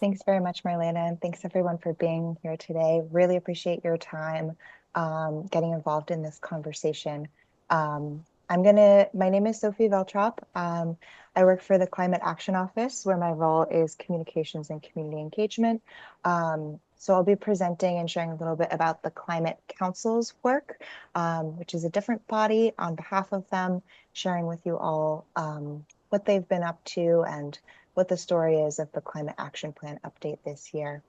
Thanks very much, Marlena, and thanks everyone for being here today. Really appreciate your time getting involved in this conversation. My name is Sophie Veltrop. I work for the Climate Action Office, where my role is communications and community engagement. So I'll be presenting and sharing a little bit about the Climate Council's work, which is a different body on behalf of them, sharing with you all what they've been up to and what the story is of the Climate Action Plan update this year.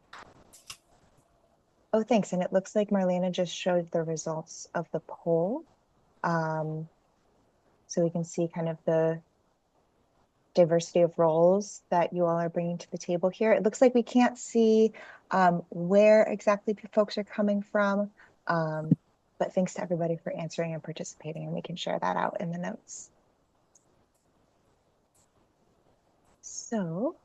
Oh, thanks. And it looks like Marlena just showed the results of the poll. So we can see kind of the diversity of roles that you all are bringing to the table here. It looks like we can't see where exactly folks are coming from, but thanks to everybody for answering and participating, and we can share that out in the notes. So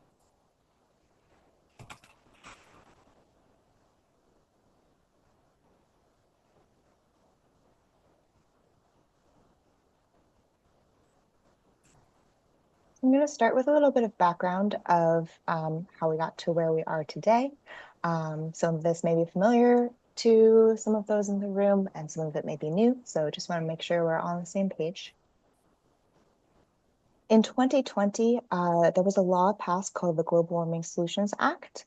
I'm going to start with a little bit of background of how we got to where we are today. Some of this may be familiar to some of those in the room, and some of it may be new. So just want to make sure we're all on the same page. In 2020, there was a law passed called the Global Warming Solutions Act.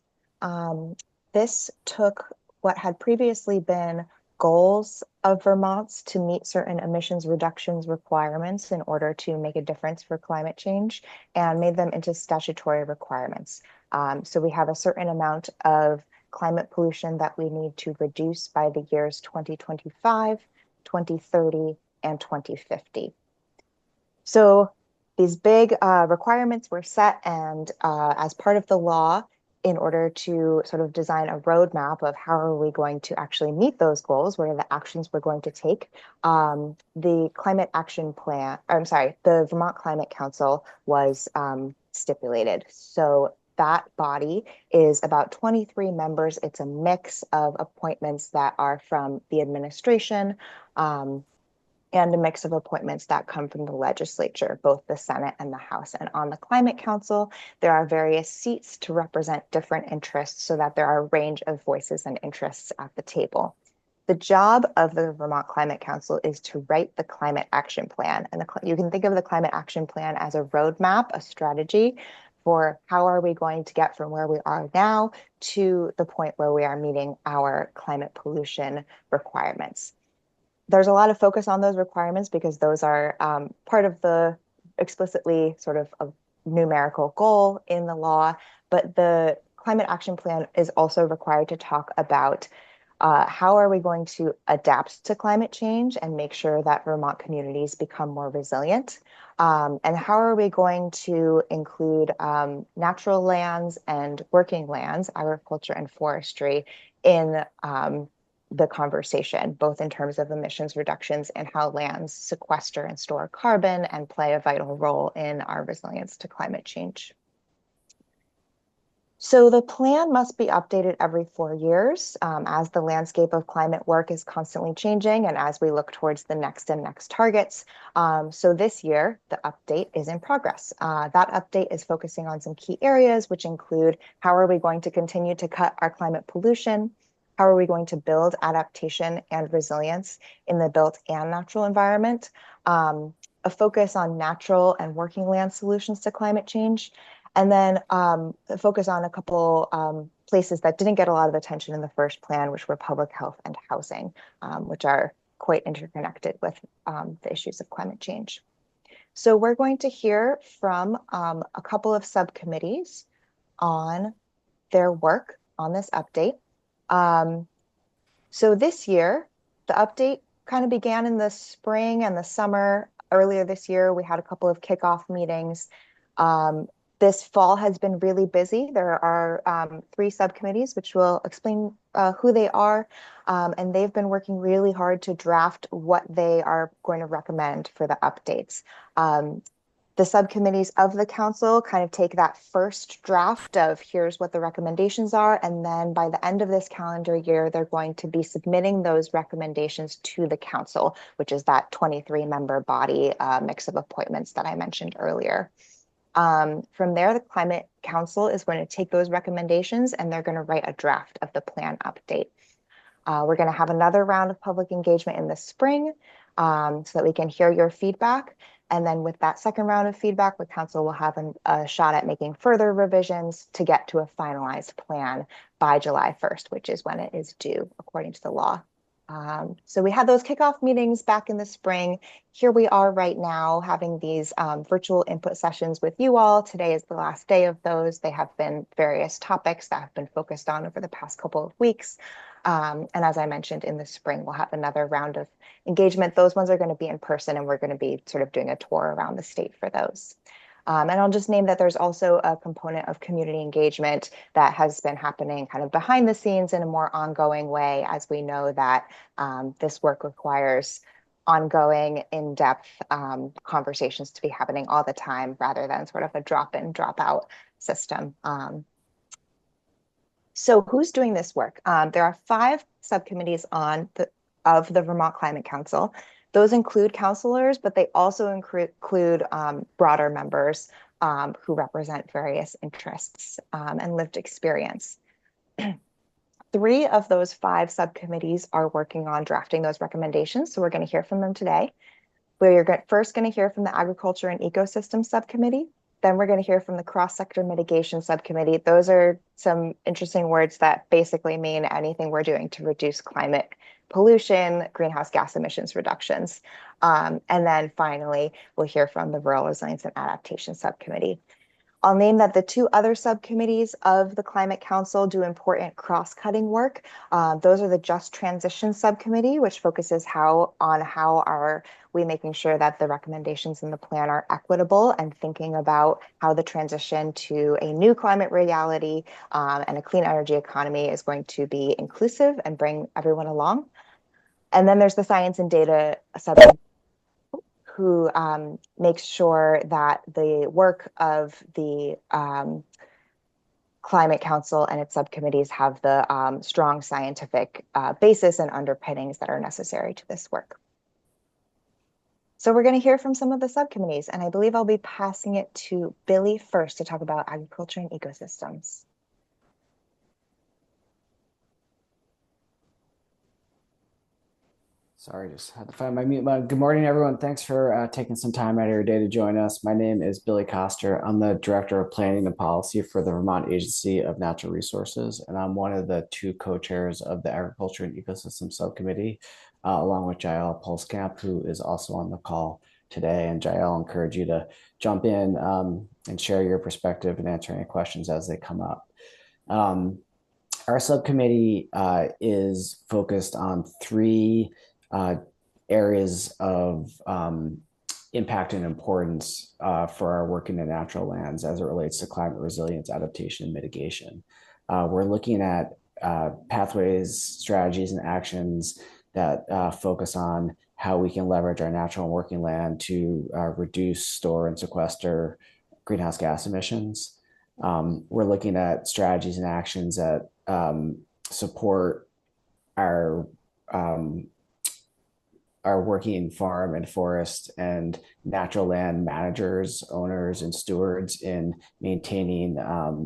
This took what had previously been goals of Vermont's to meet certain emissions reductions requirements in order to make a difference for climate change and made them into statutory requirements. So we have a certain amount of climate pollution that we need to reduce by the years 2025, 2030, and 2050. So these big requirements were set, and as part of the law, in order to sort of design a roadmap of how are we going to actually meet those goals, what are the actions we're going to take, the Climate Action Plan, or I'm sorry, the Vermont Climate Council was stipulated. So that body is about 23 members. It's a mix of appointments that are from the administration, and a mix of appointments that come from the legislature, both the Senate and the House. And on the Climate Council, there are various seats to represent different interests so that there are a range of voices and interests at the table. The job of the Vermont Climate Council is to write the Climate Action Plan. And you can think of the Climate Action Plan as a roadmap, a strategy for how are we going to get from where we are now to the point where we are meeting our climate pollution requirements. There's a lot of focus on those requirements because those are part of the explicitly sort of a numerical goal in the law, but the Climate Action Plan is also required to talk about how are we going to adapt to climate change and make sure that Vermont communities become more resilient, and how are we going to include natural lands and working lands, agriculture and forestry, in the conversation, both in terms of emissions reductions and how lands sequester and store carbon and play a vital role in our resilience to climate change. So the plan must be updated every 4 years as the landscape of climate work is constantly changing and as we look towards the next and next targets. So this year, the update is in progress. That update is focusing on some key areas, which include how are we going to continue to cut our climate pollution? How are we going to build adaptation and resilience in the built and natural environment? A focus on natural and working land solutions to climate change, and then a focus on a couple places that didn't get a lot of attention in the first plan, which were public health and housing, which are quite interconnected with the issues of climate change. So we're going to hear from a couple of subcommittees on their work on this update. So this year, the update kind of began in the spring and the summer. Earlier this year, we had a couple of kickoff meetings. This fall has been really busy. There are 3 subcommittees, which will explain who they are, and they've been working really hard to draft what they are going to recommend for the updates. The subcommittees of the council kind of take that first draft of here's what the recommendations are, and then by the end of this calendar year, they're going to be submitting those recommendations to the council, which is that 23-member body mix of appointments that I mentioned earlier. From there, the Climate Council is going to take those recommendations and they're going to write a draft of the plan update. We're going to have another round of public engagement in the spring so that we can hear your feedback. And then with that second round of feedback, the council will have a shot at making further revisions to get to a finalized plan by July 1st, which is when it is due according to the law. So we had those kickoff meetings back in the spring. Here we are right now having these virtual input sessions with you all. Today is the last day of those. They have been various topics that have been focused on over the past couple of weeks. And as I mentioned, in the spring, we'll have another round of engagement. Those ones are going to be in person, and we're going to be sort of doing a tour around the state for those. And I'll just name that there's also a component of community engagement that has been happening kind of behind the scenes in a more ongoing way, as we know that this work requires ongoing, in-depth conversations to be happening all the time rather than sort of a drop-in, drop-out system. So who's doing this work? There are 5 subcommittees of the Vermont Climate Council. Those include councilors, but they also include broader members who represent various interests and lived experience. 3 of those 5 subcommittees are working on drafting those recommendations, so we're going to hear from them today. We're first going to hear from the Agriculture and Ecosystem Subcommittee. Then we're going to hear from the Cross-Sector Mitigation Subcommittee. Those are some interesting words that basically mean anything we're doing to reduce climate pollution, greenhouse gas emissions reductions. And then finally, we'll hear from the Rural Resilience and Adaptation Subcommittee. I'll name that the 2 other subcommittees of the Climate Council do important cross-cutting work. Those are the Just Transition Subcommittee, which focuses on how are we making sure that the recommendations in the plan are equitable and thinking about how the transition to a new climate reality and a clean energy economy is going to be inclusive and bring everyone along. And then there's the Science and Data Subcommittee, who makes sure that the work of the Climate Council and its subcommittees have the strong scientific basis and underpinnings that are necessary to this work. So we're going to hear from some of the subcommittees, and I believe I'll be passing it to Billy first to talk about agriculture and ecosystems. Sorry, just had to find my mute button. Good morning, everyone. Thanks for taking some time out of your day to join us. My name is Billy Coster. I'm the Director of Planning and Policy for the Vermont Agency of Natural Resources, and I'm one of the 2 co-chairs of the Agriculture and Ecosystem Subcommittee, along with Jael Pulskamp, who is also on the call today. And Jael, I'll encourage you to jump in and share your perspective and answer any questions as they come up. Our subcommittee is focused on 3 areas of impact and importance for our work in the natural lands as it relates to climate resilience, adaptation, and mitigation. We're looking at pathways, strategies, and actions that focus on how we can leverage our natural and working land to reduce, store, and sequester greenhouse gas emissions. We're looking at strategies and actions that support our working farm and forest and natural land managers, owners, and stewards in maintaining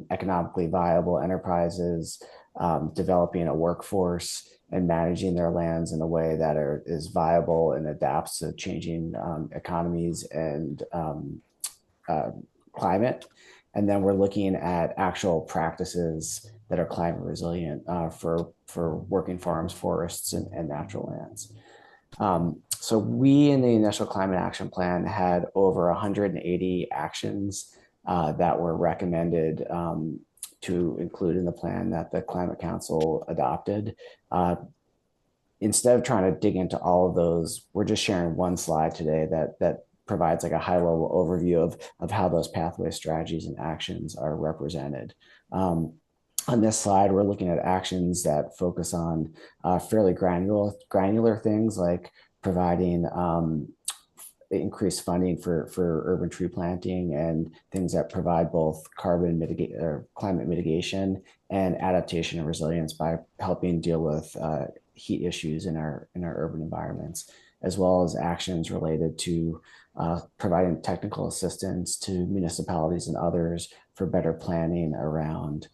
economically viable enterprises, developing a workforce, and managing their lands in a way that is viable and adapts to changing economies and climate. And then we're looking at actual practices that are climate resilient for working farms, forests, and natural lands. So we in the initial climate action plan had over 180 actions that were recommended to include in the plan that the Climate Council adopted. Instead of trying to dig into all of those, we're just sharing one slide today that provides like a high level overview of how those pathway strategies and actions are represented. On this slide, we're looking at actions that focus on fairly granular things like providing increased funding for urban tree planting and things that provide both climate mitigation and adaptation and resilience by helping deal with heat issues in our urban environments, as well as actions related to providing technical assistance to municipalities and others for better planning around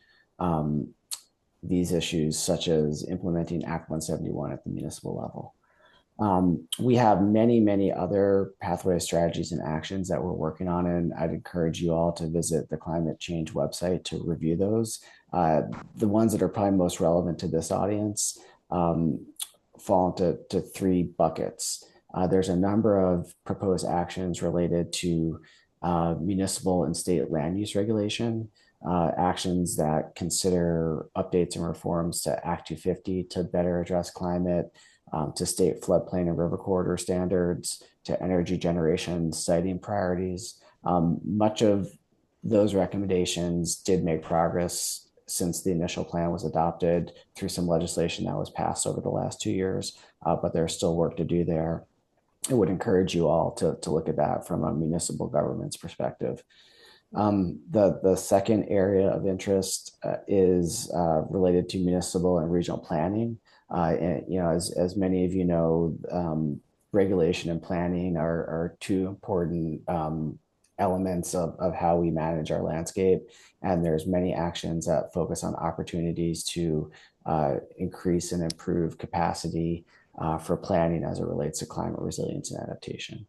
these issues, such as implementing Act 171 at the municipal level. We have many, many other pathway strategies and actions that we're working on, and I'd encourage you all to visit the climate change website to review those. The ones that are probably most relevant to this audience fall into three buckets. There's a number of proposed actions related to municipal and state land use regulation, actions that consider updates and reforms to Act 250 to better address climate, to state floodplain and river corridor standards, to energy generation siting priorities. Much of those recommendations did make progress since the initial plan was adopted through some legislation that was passed over the last 2 years, but there's still work to do there. I would encourage you all to look at that from a municipal government's perspective. The second area of interest is related to municipal and regional planning. And, as many of you know, regulation and planning are two important elements of how we manage our landscape. And there's many actions that focus on opportunities to increase and improve capacity for planning as it relates to climate resilience and adaptation.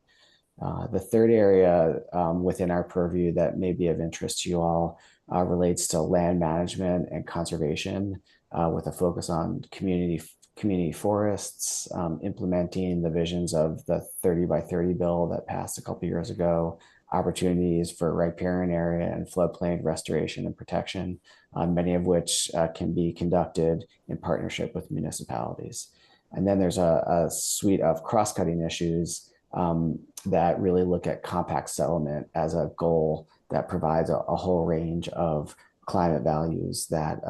The third area within our purview that may be of interest to you all relates to land management and conservation, with a focus on community forests, implementing the visions of the 30 by 30 bill that passed a couple years ago, opportunities for riparian area and floodplain restoration and protection, many of which can be conducted in partnership with municipalities. And then there's a suite of cross-cutting issues that really look at compact settlement as a goal that provides a whole range of climate values that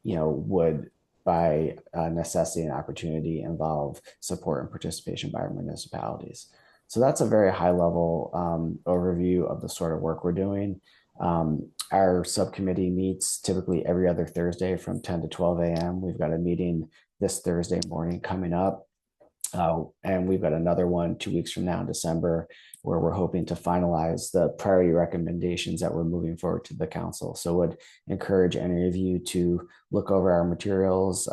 would, by necessity and opportunity, involve support and participation by our municipalities. So that's a very high level overview of the sort of work we're doing. Our subcommittee meets typically every other Thursday from 10 to 12 a.m. We've got a meeting this Thursday morning coming up. And we've got another one 2 weeks from now in December, where we're hoping to finalize the priority recommendations that we're moving forward to the council. So would encourage any of you to look over our materials,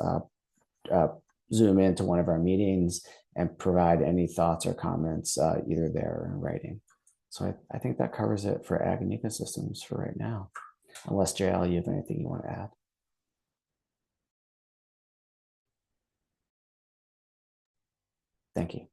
zoom into one of our meetings, and provide any thoughts or comments either there or in writing. So I think that covers it for ag and ecosystems for right now. Unless JL, you have anything you want to add? Thank you.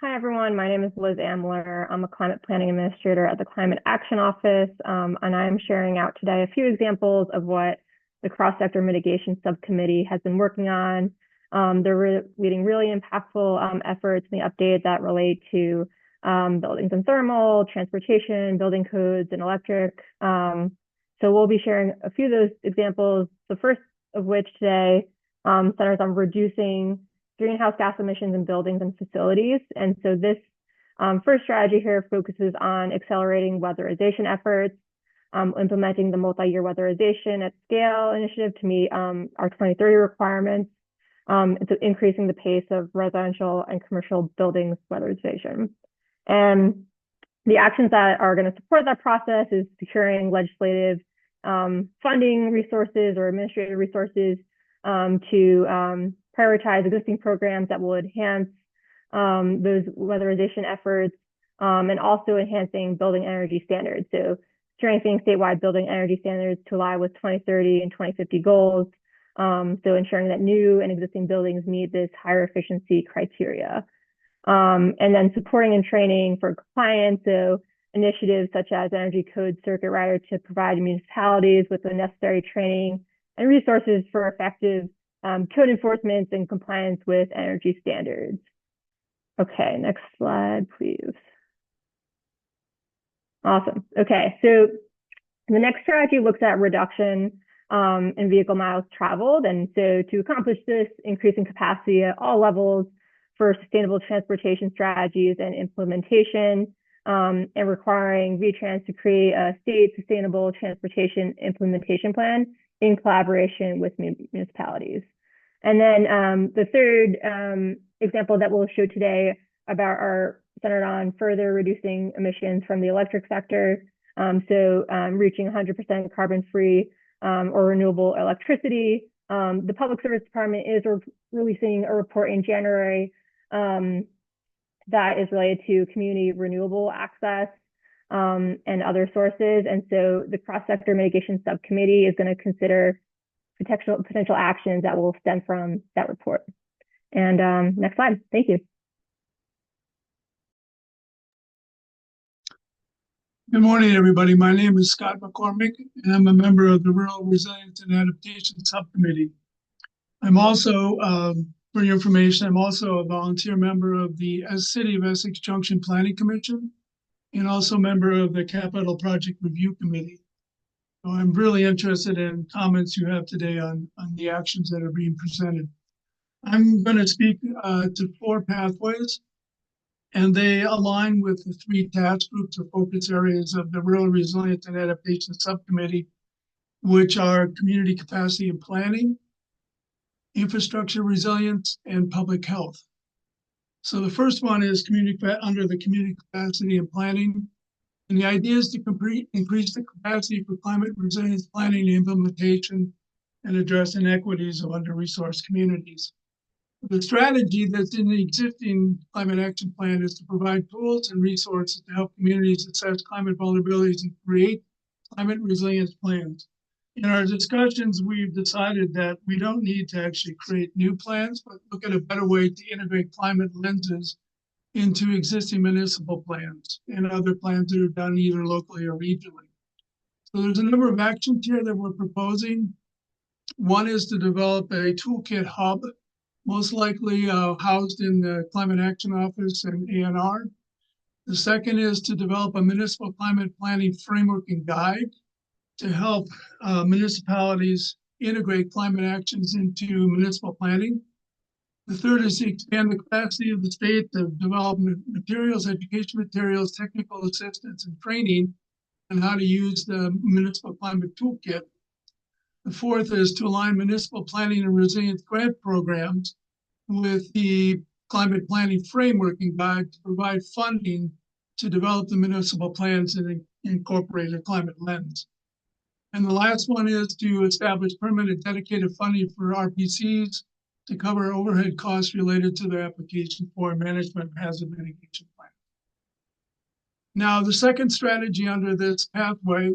Hi, everyone. My name is Liz Ambler. I'm a climate planning administrator at the Climate Action Office, and I'm sharing out today a few examples of what the Cross-Sector Mitigation Subcommittee has been working on. They're leading really impactful efforts in the update that relate to buildings and thermal, transportation, building codes, and electric. So we'll be sharing a few of those examples, the first of which today centers on reducing greenhouse gas emissions in buildings and facilities. And so this first strategy here focuses on accelerating weatherization efforts, implementing the multi-year weatherization at scale initiative to meet our 2030 requirements, and so increasing the pace of residential and commercial buildings weatherization. And the actions that are going to support that process is securing legislative funding resources or administrative resources to prioritize existing programs that will enhance those weatherization efforts, and also enhancing building energy standards. So strengthening statewide building energy standards to align with 2030 and 2050 goals. So ensuring that new and existing buildings meet this higher efficiency criteria. And then supporting and training for compliance. So initiatives such as Energy Code Circuit Rider to provide municipalities with the necessary training and resources for effective code enforcement and compliance with energy standards. Okay, next slide, please. Awesome. Okay, so the next strategy looks at reduction in vehicle miles traveled. And so to accomplish this, increasing capacity at all levels for sustainable transportation strategies and implementation, and requiring VTrans to create a state sustainable transportation implementation plan in collaboration with municipalities. And then the third examples that we'll show today about are centered on further reducing emissions from the electric sector. Reaching 100% carbon-free or renewable electricity. The Public Service Department is releasing a report in January that is related to community renewable access and other sources. And so the cross-sector mitigation subcommittee is going to consider potential actions that will stem from that report. And next slide. Thank you. Good morning, everybody. My name is Scott McCormick, and I'm a member of the Rural Resilience and Adaptation Subcommittee. I'm also, for your information, I'm also a volunteer member of the City of Essex Junction Planning Commission, and also a member of the Capital Project Review Committee. So I'm really interested in comments you have today on the actions that are being presented. I'm going to speak to 4 pathways, and they align with the 3 task groups or focus areas of the Rural Resilience and Adaptation Subcommittee, which are community capacity and planning, infrastructure resilience, and public health. So the first one is under the community capacity and planning. And the idea is to increase the capacity for climate resilience planning and implementation and address inequities of under-resourced communities. The strategy that's in the existing climate action plan is to provide tools and resources to help communities assess climate vulnerabilities and create climate resilience plans. In our discussions, we've decided that we don't need to actually create new plans, but look at a better way to integrate climate lenses into existing municipal plans and other plans that are done either locally or regionally. So there's a number of actions here that we're proposing. One is to develop a toolkit hub, most likely housed in the Climate Action Office and ANR. The second is to develop a municipal climate planning framework and guide to help municipalities integrate climate actions into municipal planning. The third is to expand the capacity of the state to develop materials, education materials, technical assistance, and training on how to use the municipal climate toolkit. The fourth is to align municipal planning and resilience grant programs with the climate planning framework and guide to provide funding to develop the municipal plans and incorporate a climate lens. And the last one is to establish permanent dedicated funding for RPCs to cover overhead costs related to their application for management hazard mitigation plan. Now, the second strategy under this pathway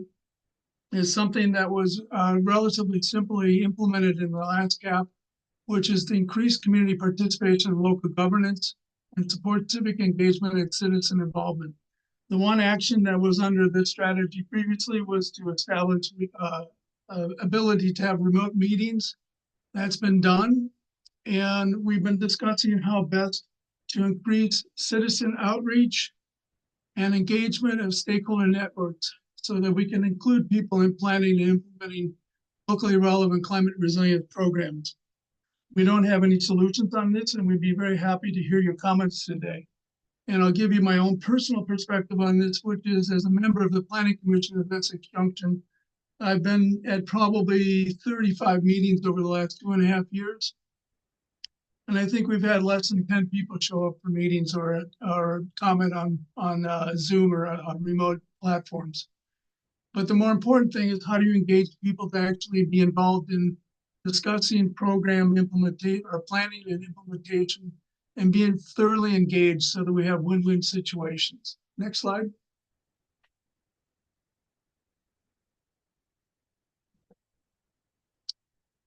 is something that was relatively simply implemented in the last CAP, which is to increase community participation in local governance and support civic engagement and citizen involvement. The one action that was under this strategy previously was to establish ability to have remote meetings. That's been done. And we've been discussing how best to increase citizen outreach and engagement of stakeholder networks so that we can include people in planning and implementing locally relevant climate resilient programs. We don't have any solutions on this, and we'd be very happy to hear your comments today. And I'll give you my own personal perspective on this, which is as a member of the Planning Commission of Essex Junction, I've been at probably 35 meetings over the last 2.5 years. And I think we've had less than 10 people show up for meetings or comment on Zoom or on remote platforms. But the more important thing is how do you engage people to actually be involved in discussing program implementation or planning and implementation and being thoroughly engaged so that we have win-win situations. Next slide.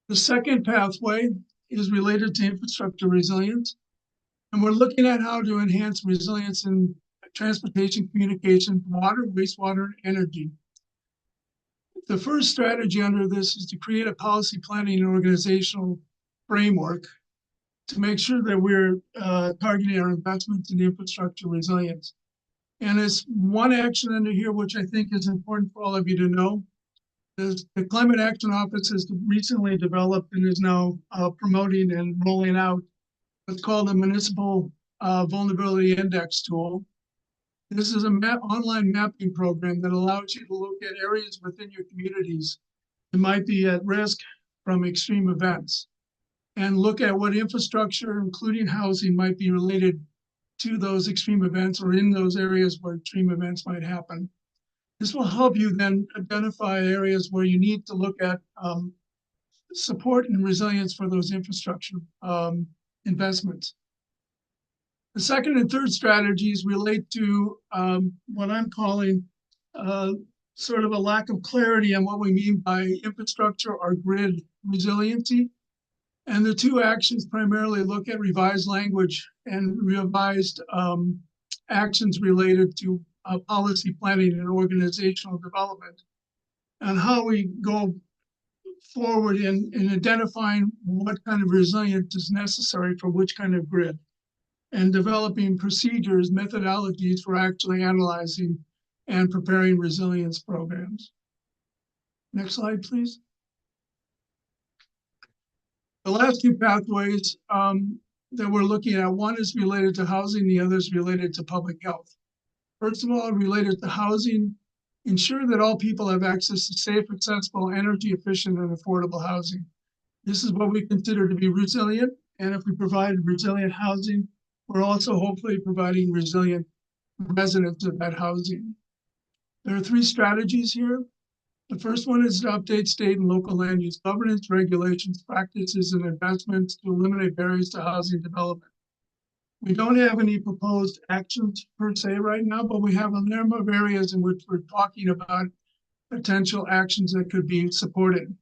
The second pathway is related to infrastructure resilience. And we're looking at how to enhance resilience in transportation, communication, water, wastewater, and energy. The first strategy under this is to create a policy planning and organizational framework to make sure that we're targeting our investments in infrastructure resilience. And as one action under here, which I think is important for all of you to know, is the Climate Action Office has recently developed and is now promoting and rolling out what's called a Municipal Vulnerability Index tool. This is an online mapping program that allows you to look at areas within your communities that might be at risk from extreme events. and look at what infrastructure, including housing, might be related to those extreme events or in those areas where extreme events might happen. This will help you then identify areas where you need to look at support and resilience for those infrastructure investments. The second and third strategies relate to what I'm calling sort of a lack of clarity on what we mean by infrastructure or grid resiliency. And the two actions primarily look at revised language and revised actions related to policy planning and organizational development, and how we go forward in identifying what kind of resilience is necessary for which kind of grid, and developing procedures, methodologies for actually analyzing and preparing resilience programs. Next slide, please. The last two pathways that we're looking at, one is related to housing, the other is related to public health. First of all, related to housing, ensure that all people have access to safe, accessible, energy efficient, and affordable housing. This is what we consider to be resilient. And if we provide resilient housing, we're also hopefully providing resilient residents of that housing. There are three strategies here. The first one is to update state and local land use governance, regulations, practices, and investments to eliminate barriers to housing development. We don't have any proposed actions per se right now, but we have a number of areas in which we're talking about potential actions that could be supported,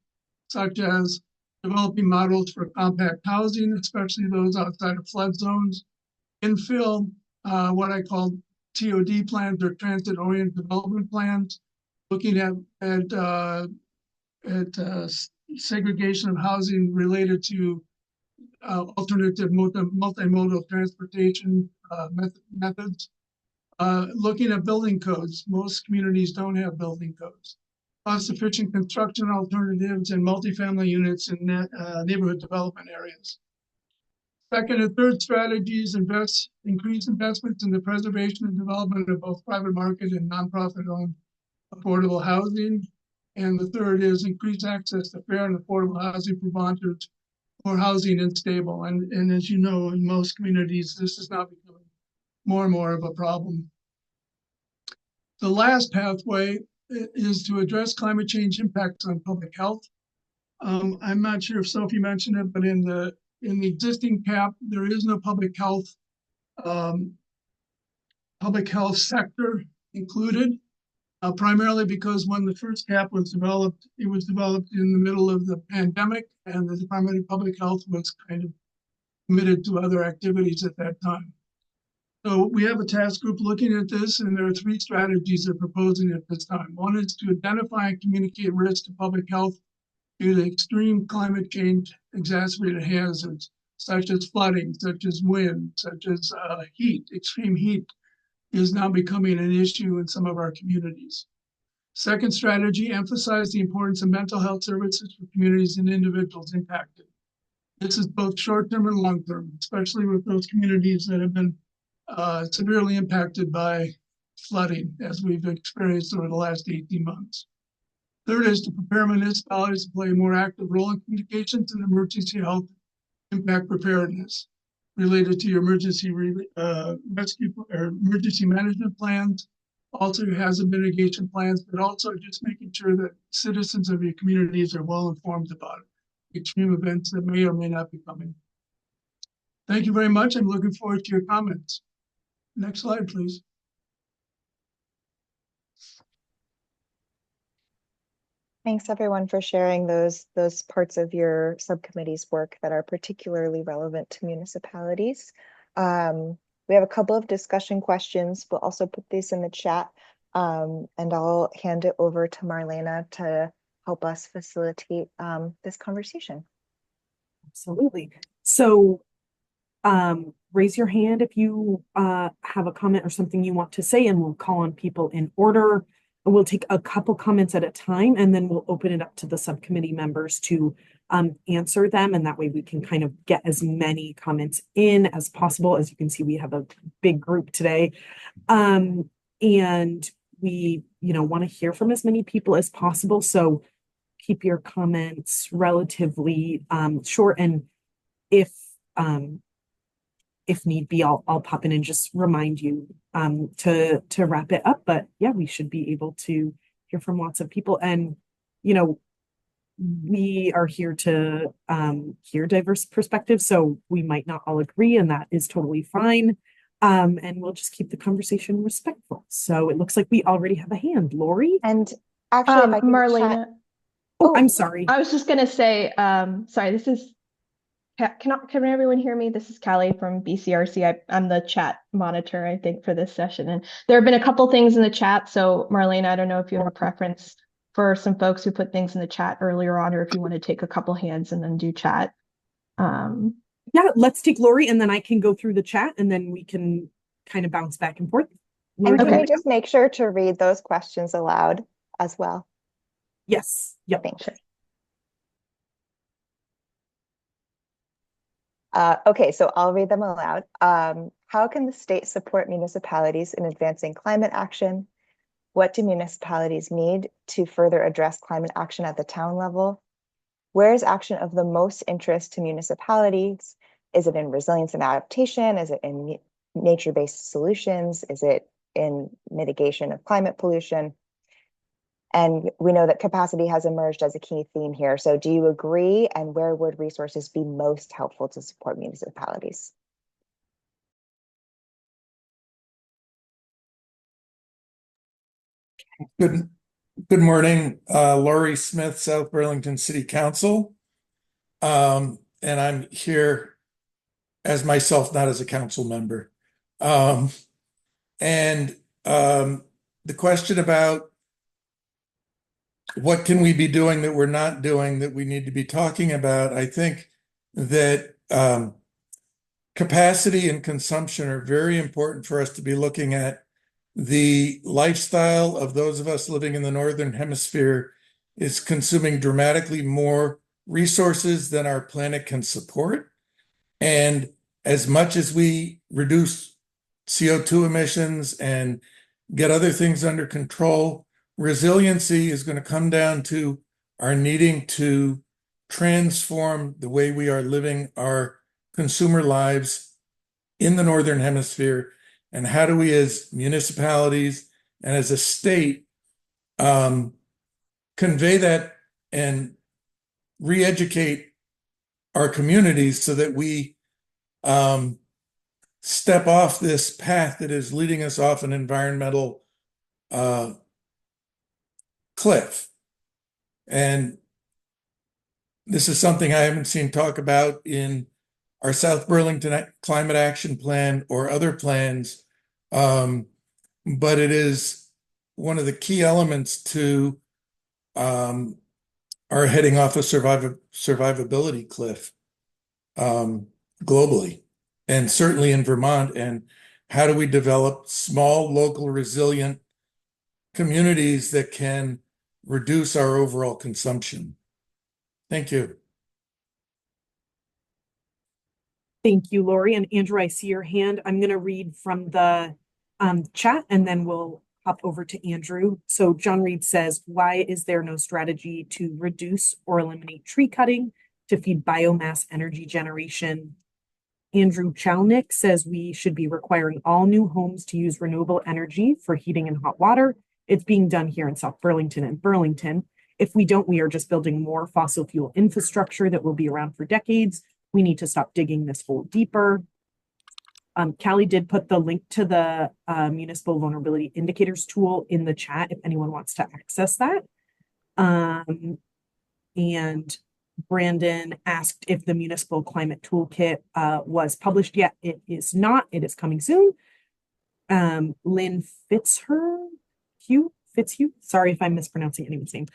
such as developing models for compact housing, especially those outside of flood zones, infill, what I call TOD plans or transit-oriented development plans, looking at segregation of housing related to alternative multimodal transportation methods, looking at building codes. Most communities don't have building codes. Cost-efficient construction alternatives and multifamily units in neighborhood development areas. Second and third strategies increase investments in the preservation and development of both private market and nonprofit-owned affordable housing. And the third is increase access to fair and affordable housing for volunteers or housing unstable. And as you know, in most communities, this is now becoming more and more of a problem. The last pathway is to address climate change impacts on public health. I'm not sure if Sophie mentioned it, but in the existing CAP, there is no public health sector included. Primarily because when the first CAP was developed, it was developed in the middle of the pandemic, and the Department of Public Health was kind of committed to other activities at that time. So we have a task group looking at this, and there are three strategies they're proposing at this time. One is to identify and communicate risks to public health due to extreme climate change exacerbated hazards, such as flooding, such as wind, such as heat. Extreme heat is now becoming an issue in some of our communities. Second strategy, emphasize the importance of mental health services for communities and individuals impacted. This is both short-term and long-term, especially with those communities that have been severely impacted by flooding, as we've experienced over the last 18 months. Third is to prepare municipalities to play a more active role in communications and emergency health impact preparedness related to your emergency rescue or emergency management plans, also your hazard mitigation plans, but also just making sure that citizens of your communities are well informed about extreme events that may or may not be coming. Thank you very much. I'm looking forward to your comments. Next slide, please. Thanks everyone for sharing those parts of your subcommittee's work that are particularly relevant to municipalities. We have a couple of discussion questions. We'll also put these in the chat, and I'll hand it over to Marlena to help us facilitate this conversation. Absolutely. So raise your hand if you have a comment or something you want to say, and we'll call on people in order. We'll take a couple comments at a time, and then we'll open it up to the subcommittee members to answer them. And that way we can kind of get as many comments in as possible. As you can see, we have a big group today. And we, want to hear from as many people as possible. So keep your comments relatively short. And if need be, I'll pop in and just remind you to wrap it up. But yeah, we should be able to hear from lots of people. And we are here to hear diverse perspectives, so we might not all agree, and that is totally fine. And we'll just keep the conversation respectful. So it looks like we already have a hand. Lori? And actually, if I can Marlena. Oh, I'm sorry. I was just gonna say, sorry, this is, can everyone hear me? This is Callie from BCRC. I'm the chat monitor, I think, for this session. And there have been a couple things in the chat. So Marlena, I don't know if you have a preference for some folks who put things in the chat earlier on, or if you want to take a couple hands and then do chat. Yeah, let's take Lori, and then I can go through the chat, and then we can kind of bounce back and forth. And can we just make sure to read those questions aloud as well? Yes. Yep. Thank you. Okay, so I'll read them aloud. How can the state support municipalities in advancing climate action? What do municipalities need to further address climate action at the town level? Where is action of the most interest to municipalities? Is it in resilience and adaptation? Is it in nature-based solutions? Is it in mitigation of climate pollution? And we know that capacity has emerged as a key theme here. So do you agree? And where would resources be most helpful to support municipalities? Good morning, Laurie Smith, South Burlington City Council. And I'm here as myself, not as a council member. The question about what can we be doing that we're not doing that we need to be talking about, I think that capacity and consumption are very important for us to be looking at. The lifestyle of those of us living in the Northern Hemisphere is consuming dramatically more resources than our planet can support. And as much as we reduce CO2 emissions and get other things under control, resiliency is going to come down to our needing to transform the way we are living our consumer lives in the Northern Hemisphere. And how do we, as municipalities and as a state, convey that and re-educate our communities so that we step off this path that is leading us off an environmental cliff. And this is something I haven't seen talk about in our South Burlington Climate Action Plan or other plans, but it is one of the key elements to our heading off a survivability cliff globally, and certainly in Vermont. And how do we develop small, local, resilient communities that can reduce our overall consumption? Thank you. Thank you, Lori. And Andrew, I see your hand. I'm going to read from the chat, and then we'll hop over to Andrew. So John Reed says, why is there no strategy to reduce or eliminate tree cutting to feed biomass energy generation? Andrew Chalnick says we should be requiring all new homes to use renewable energy for heating and hot water. It's being done here in South Burlington and Burlington. If we don't, we are just building more fossil fuel infrastructure that will be around for decades. We need to stop digging this hole deeper. Callie did put the link to the Municipal Vulnerability Indicators tool in the chat if anyone wants to access that. And Brandon asked if the Municipal Climate Toolkit was published yet. It is not. It is coming soon. Lynn Fitzhugh, sorry if I'm mispronouncing anyone's name,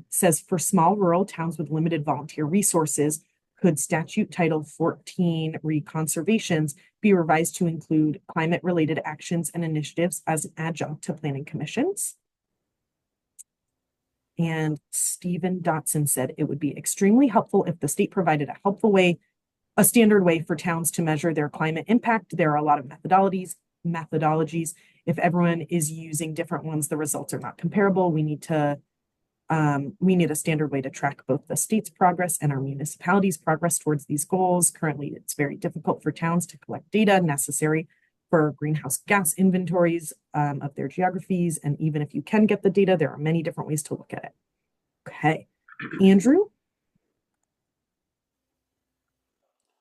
says for small rural towns with limited volunteer resources, could statute Title 14 reconservations be revised to include climate-related actions and initiatives as an adjunct to planning commissions? And Stephen Dotson said it would be extremely helpful if the state provided a helpful way, a standard way for towns to measure their climate impact. There are a lot of methodologies. If everyone is using different ones, the results are not comparable. We need to We need a standard way to track both the state's progress and our municipalities' progress towards these goals. Currently, it's very difficult for towns to collect data necessary for greenhouse gas inventories of their geographies. And even if you can get the data, there are many different ways to look at it. Okay, Andrew?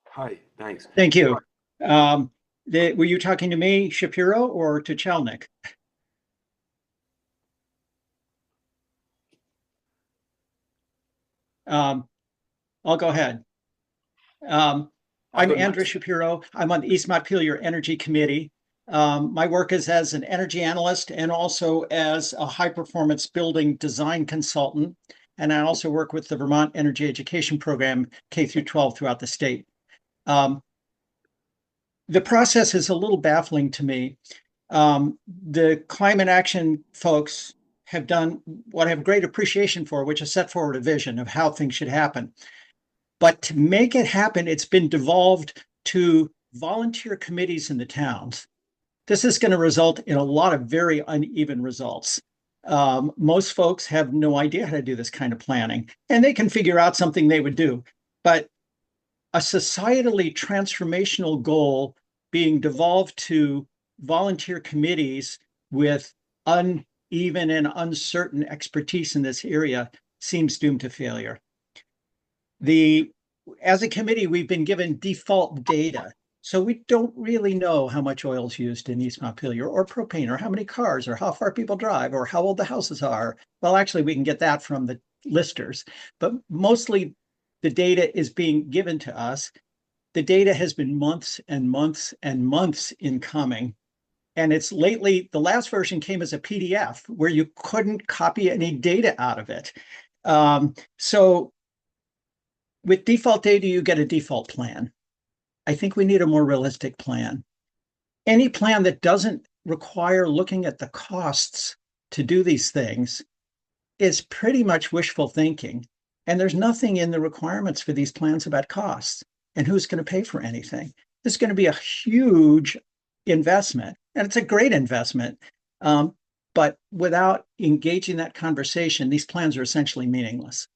Hi, thanks. Thank you. Were you talking to me, Shapiro, or to Chelnick? I'll go ahead. I'm Andrew Shapiro. I'm on the East Montpelier Energy Committee. My work is as an energy analyst and also as a high-performance building design consultant. And I also work with the Vermont Energy Education Program, K through 12 throughout the state. The process is a little baffling to me. The climate action folks have done what I have great appreciation for, which is set forward a vision of how things should happen. But to make it happen, it's been devolved to volunteer committees in the towns. This is going to result in a lot of very uneven results. Most folks have no idea how to do this kind of planning, and they can figure out something they would do. But a societally transformational goal being devolved to volunteer committees with uneven and uncertain expertise in this area seems doomed to failure. As a committee, we've been given default data. So we don't really know how much oil is used in East Montpelier, or propane, or how many cars, or how far people drive, or how old the houses are. Well, actually, we can get that from the listers, but mostly the data is being given to us. The data has been months and months and months in coming. And it's lately, the last version came as a PDF where you couldn't copy any data out of it. So with default data, you get a default plan. I think we need a more realistic plan. Any plan that doesn't require looking at the costs to do these things is pretty much wishful thinking. And there's nothing in the requirements for these plans about costs and who's going to pay for anything. This is going to be a huge investment, and it's a great investment. But without engaging that conversation, these plans are essentially meaningless.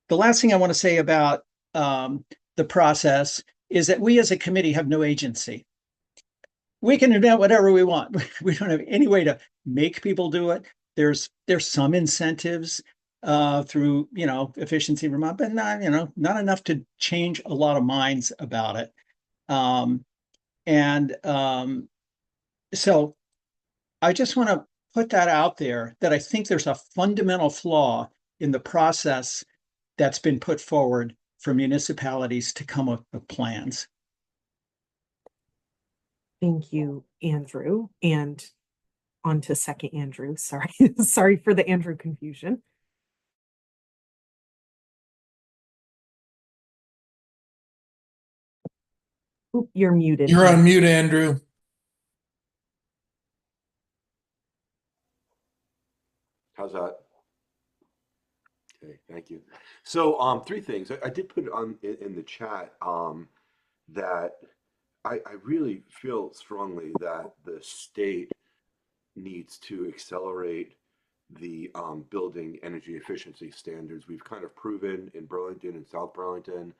The last thing I want to say about the process is that we as a committee have no agency. We can invent whatever we want. We don't have any way to make people do it. There's some incentives through efficiency Vermont, but not enough to change a lot of minds about it. So I just want to put that out there, that I think there's a fundamental flaw in the process that's been put forward for municipalities to come up with plans. Thank you, Andrew. And on to second Andrew. Sorry, sorry for the Andrew confusion. Oop, you're muted. You're on mute, Andrew. How's that? Okay, thank you. So, three things. I did put it on in the chat that I really feel strongly that the state needs to accelerate the building energy efficiency standards. We've kind of proven in Burlington and South Burlington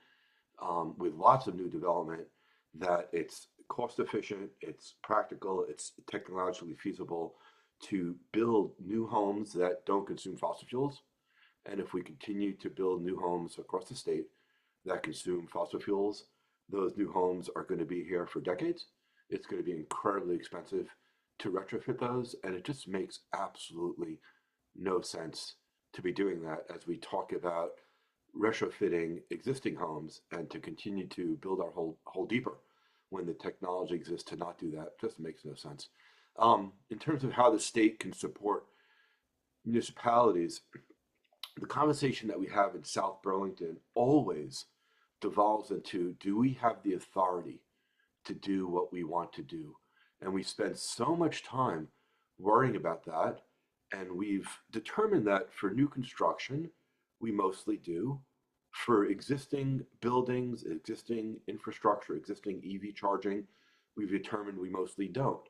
with lots of new development that it's cost efficient, it's practical, it's technologically feasible to build new homes that don't consume fossil fuels. And if we continue to build new homes across the state that consume fossil fuels, those new homes are going to be here for decades. It's going to be incredibly expensive to retrofit those. And it just makes absolutely no sense to be doing that as we talk about retrofitting existing homes and to continue to build our hole deeper when the technology exists to not do that. Just makes no sense. In terms of how the state can support municipalities, the conversation that we have in South Burlington always devolves into, do we have the authority to do what we want to do? And we spend so much time worrying about that. And we've determined that for new construction, we mostly do. For existing buildings, existing infrastructure, existing EV charging, we've determined we mostly don't.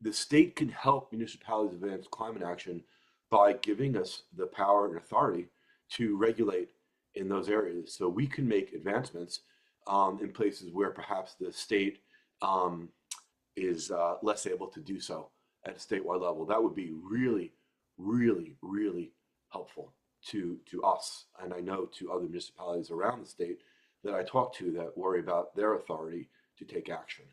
The state can help municipalities advance climate action by giving us the power and authority to regulate in those areas so we can make advancements in places where perhaps the state um, is less able to do so at a statewide level. That would be really, really, really helpful to us, and I know to other municipalities around the state that I talk to that worry about their authority to take action.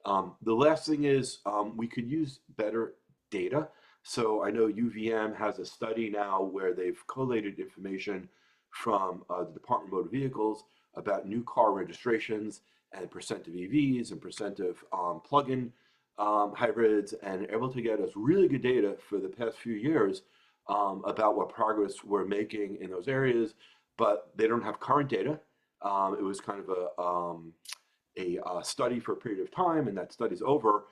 The last thing is we could use better data. So I know UVM has a study now where they've collated information from the Department of Motor Vehicles about new car registrations and percent of EVs and percent of plug-in hybrids, and able to get us really good data for the past few years about what progress we're making in those areas. But they don't have current data. It was kind of a study for a period of time, and that study's over.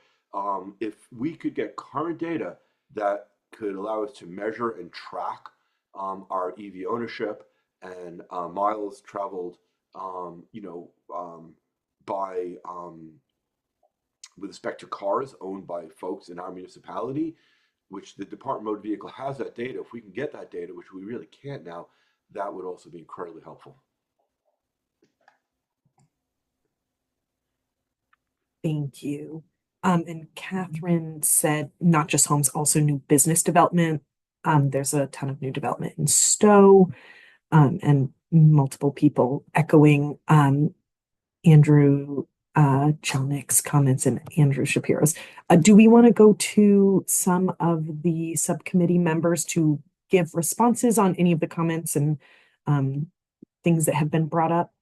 If we could get current data that could allow us to measure and track our EV ownership and miles traveled, by with respect to cars owned by folks in our municipality, which the Department of Motor Vehicle has that data. If we can get that data, which we really can't now, that would also be incredibly helpful. Thank you. And Catherine said not just homes, also new business development. There's a ton of new development in Stowe, and multiple people echoing Andrew Chelnick's comments and Andrew Shapiro's. Do we want to go to some of the subcommittee members to give responses on any of the comments and things that have been brought up?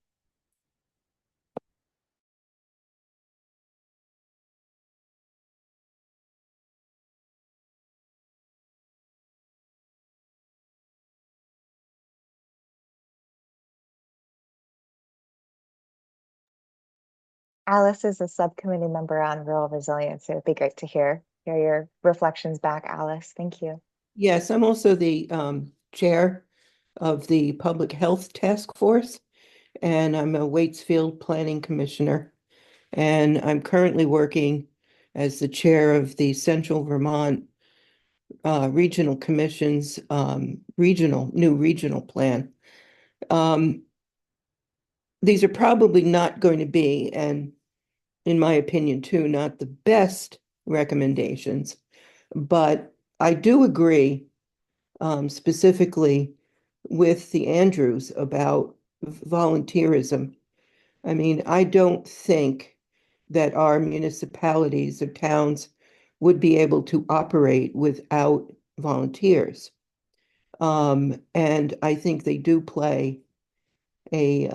Alice is a subcommittee member on rural resilience. It would be great to hear your reflections back, Alice. Thank you. Yes, I'm also the chair of the Public Health Task Force, and I'm a Waitsfield Planning Commissioner. And I'm currently working as the chair of the Central Vermont Regional Commission's new regional plan. These are probably not going to be, and in my opinion too, not the best recommendations, but I do agree specifically with the Andrews about volunteerism. I mean, I don't think that our municipalities or towns would be able to operate without volunteers. And I think they do play a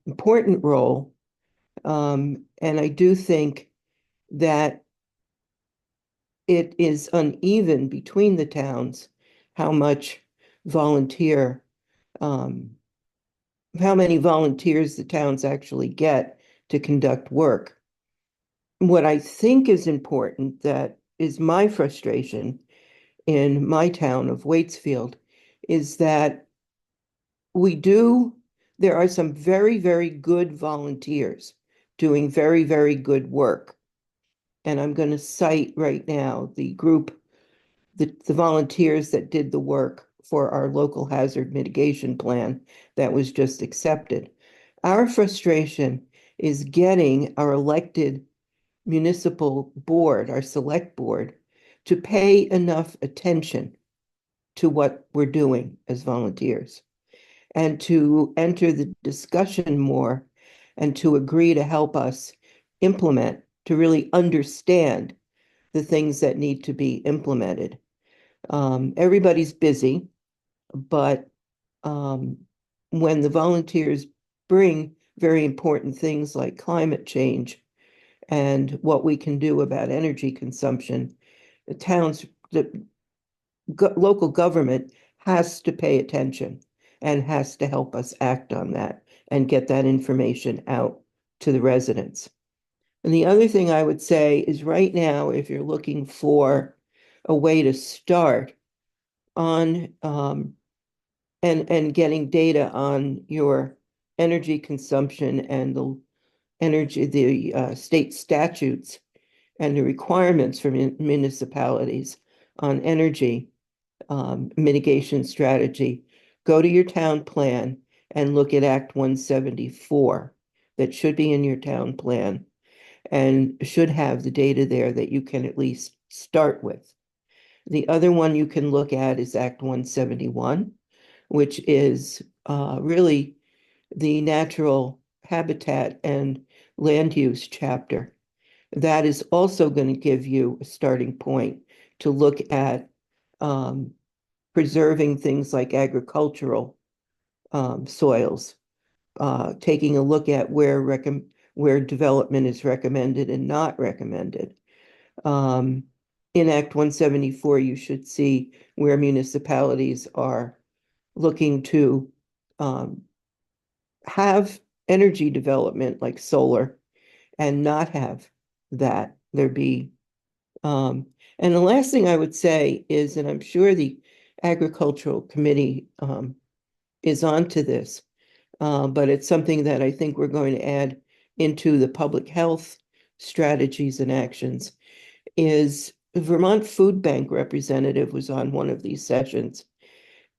important role. And I do think that it is uneven between the towns how much volunteer, how many volunteers the towns actually get to conduct work. What I think is important, that is my frustration in my town of Waitsfield, is that there are some very, very good volunteers doing very, very good work. And I'm going to cite right now the group, the volunteers that did the work for our local hazard mitigation plan that was just accepted. Our frustration is getting our elected municipal board, our select board, to pay enough attention to what we're doing as volunteers and to enter the discussion more and to agree to help us implement, to really understand the things that need to be implemented. Everybody's busy, but when the volunteers bring very important things like climate change and what we can do about energy consumption, the local government has to pay attention and has to help us act on that and get that information out to the residents. And the other thing I would say is right now, if you're looking for a way to start on and getting data on your energy consumption and the state statutes and the requirements for municipalities on energy, mitigation strategy, go to your town plan and look at Act 174. That should be in your town plan and should have the data there that you can at least start with. The other one you can look at is Act 171, which is really the natural habitat and land use chapter. That is also going to give you a starting point to look at preserving things like agricultural soils, taking a look at where development is recommended and not recommended. In Act 174, you should see where municipalities are looking to have energy development like solar and not have that. And the last thing I would say is, and I'm sure the Agricultural Committee is onto this, but it's something that I think we're going to add into the public health strategies and actions, is the Vermont Food Bank representative was on one of these sessions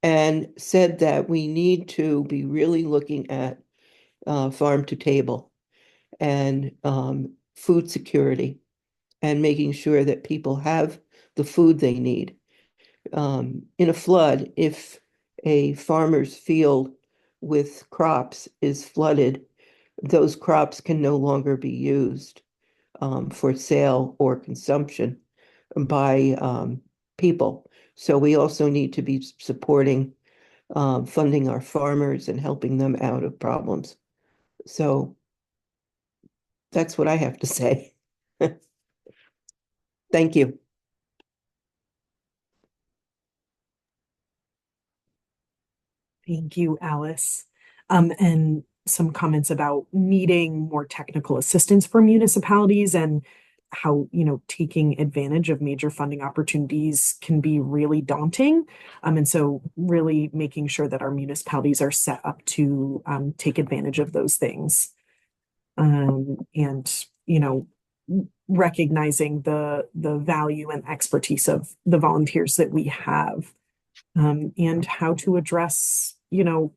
and said that we need to be really looking at farm to table and food security and making sure that people have the food they need. In a flood, if a farmer's field with crops is flooded, those crops can no longer be used for sale or consumption by people. So we also need to be supporting funding our farmers and helping them out of problems. So that's what I have to say. Thank you. Thank you, Alice. And some comments about needing more technical assistance for municipalities and how, taking advantage of major funding opportunities can be really daunting. And so really making sure that our municipalities are set up to take advantage of those things. And, recognizing the value and expertise of the volunteers that we have, and how to address,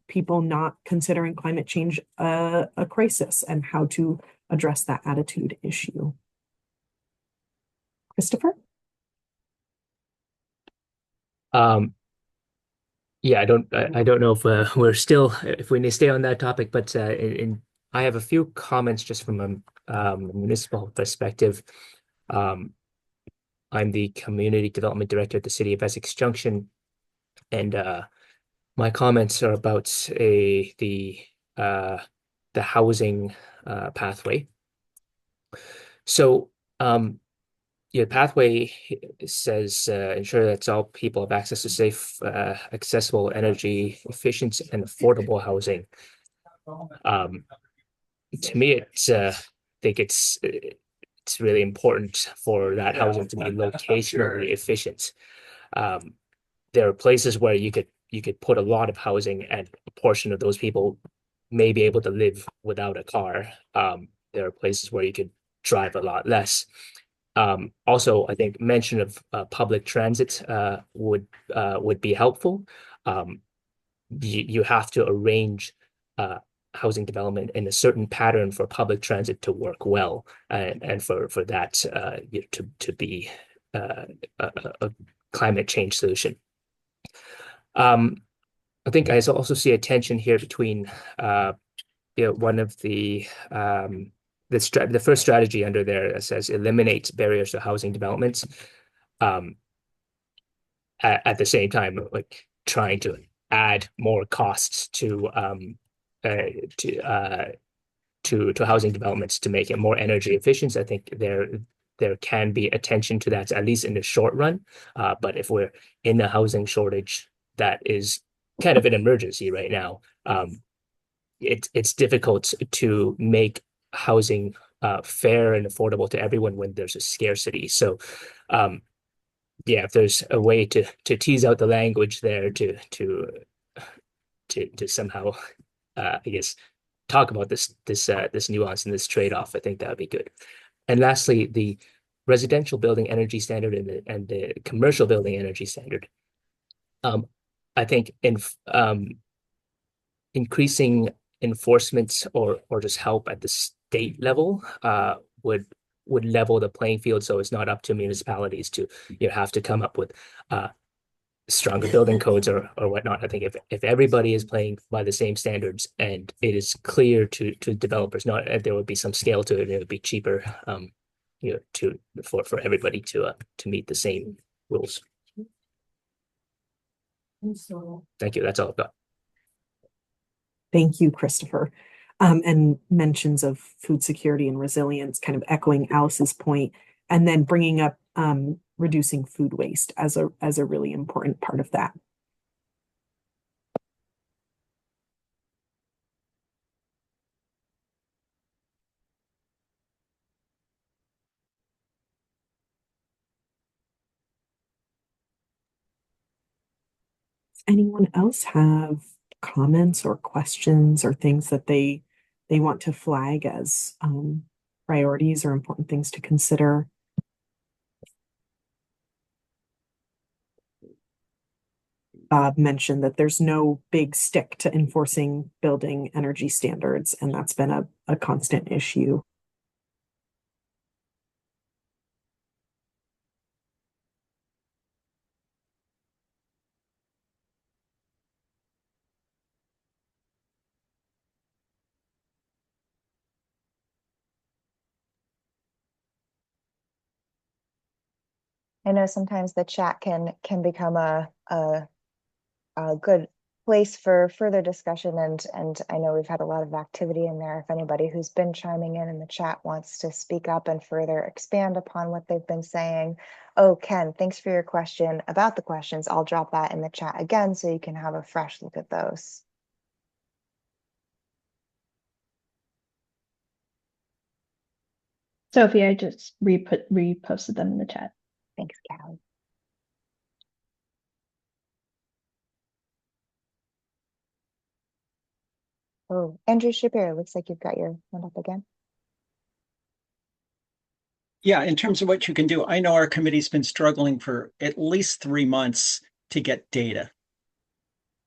people not considering climate change a crisis and how to address that attitude issue. Christopher? Yeah, I don't know if if we need to stay on that topic, but I have a few comments just from a municipal perspective. I'm the community development director at the city of Essex Junction, and my comments are about the housing pathway. So your pathway says ensure that all people have access to safe, accessible, energy efficient, and affordable housing. To me, I think it's really important for that housing to be locationally efficient. There are places where you could put a lot of housing, and a portion of those people may be able to live without a car. There are places where you could drive a lot less. Also, I think mention of public transit would be helpful. You have to arrange housing development in a certain pattern for public transit to work well, and for that to be a climate change solution. I think I also see a tension here between one of the first strategy under there that says eliminate barriers to housing developments. At the same time, like trying to add more costs to housing developments to make it more energy efficient. I think there can be attention to that, at least in the short run. But if we're in a housing shortage that is kind of an emergency right now, it's difficult to make housing fair and affordable to everyone when there's a scarcity. So yeah, if there's a way to tease out the language there to somehow I guess talk about this nuance and this trade-off, I think that would be good. And lastly, the residential building energy standard and the commercial building energy standard. I think increasing enforcement or just help at the state level would level the playing field, so it's not up to municipalities to have to come up with stronger building codes or whatnot. I think if everybody is playing by the same standards and it is clear to developers, not there would be some scale to it, and it would be cheaper for everybody to meet the same rules. Thank you. That's all I've got. Thank you, Christopher. And mentions of food security and resilience, kind of echoing Alice's point, and then bringing up reducing food waste as a really important part of that. Does anyone else have comments or questions or things that they want to flag as priorities or important things to consider? Bob mentioned that there's no big stick to enforcing building energy standards, and that's been a constant issue. I know sometimes the chat can become a good place for further discussion, and I know we've had a lot of activity in there. If anybody who's been chiming in the chat wants to speak up and further expand upon what they've been saying. Oh, Ken, thanks for your question about the questions. I'll drop that in the chat again so you can have a fresh look at those. Sophie, I just reposted them in the chat. Thanks, Callie. Oh, Andrew Shapiro, looks like you've got your hand up again. Yeah, in terms of what you can do, I know our committee's been struggling for at least 3 months to get data.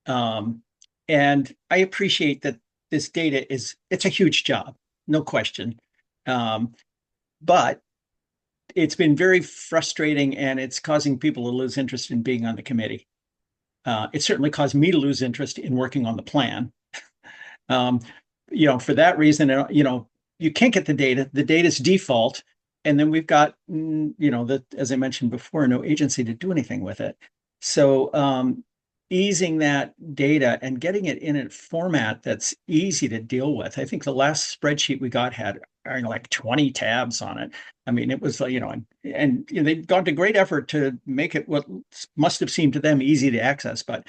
And I appreciate that this data it's a huge job, no question. But it's been very frustrating, and it's causing people to lose interest in being on the committee. It certainly caused me to lose interest in working on the plan. For that reason, you can't get the data. The data's default. And then we've got, as I mentioned before, no agency to do anything with it. So easing that data and getting it in a format that's easy to deal with. I think the last spreadsheet we got had like 20 tabs on it. I mean, it was, and they've gone to great effort to make it what must have seemed to them easy to access, but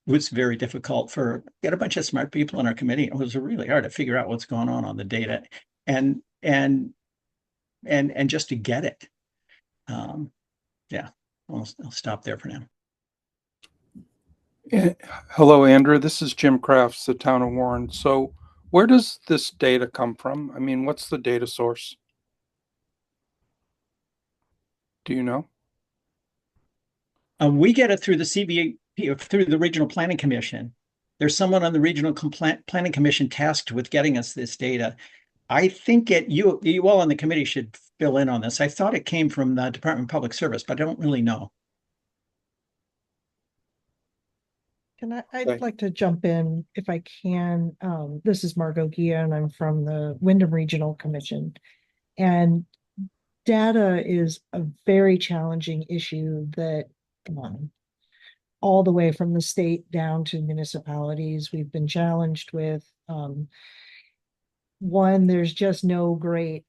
it was very difficult get a bunch of smart people on our committee. It was really hard to figure out what's going on the data and just to get it. Yeah, I'll stop there for now. Hello, Andrew. This is Jim Crafts, the town of Warren. So where does this data come from? I mean, what's the data source? Do you know? We get it through the CVP, through the Regional Planning Commission. There's someone on the Regional Planning Commission tasked with getting us this data. I think you all on the committee should fill in on this. I thought it came from the Department of Public Service, but I don't really know. I'd like to jump in if I can. This is Margot Gia, and I'm from the Wyndham Regional Commission. And data is a very challenging issue that all the way from the state down to municipalities, we've been challenged with. One, there's just no great,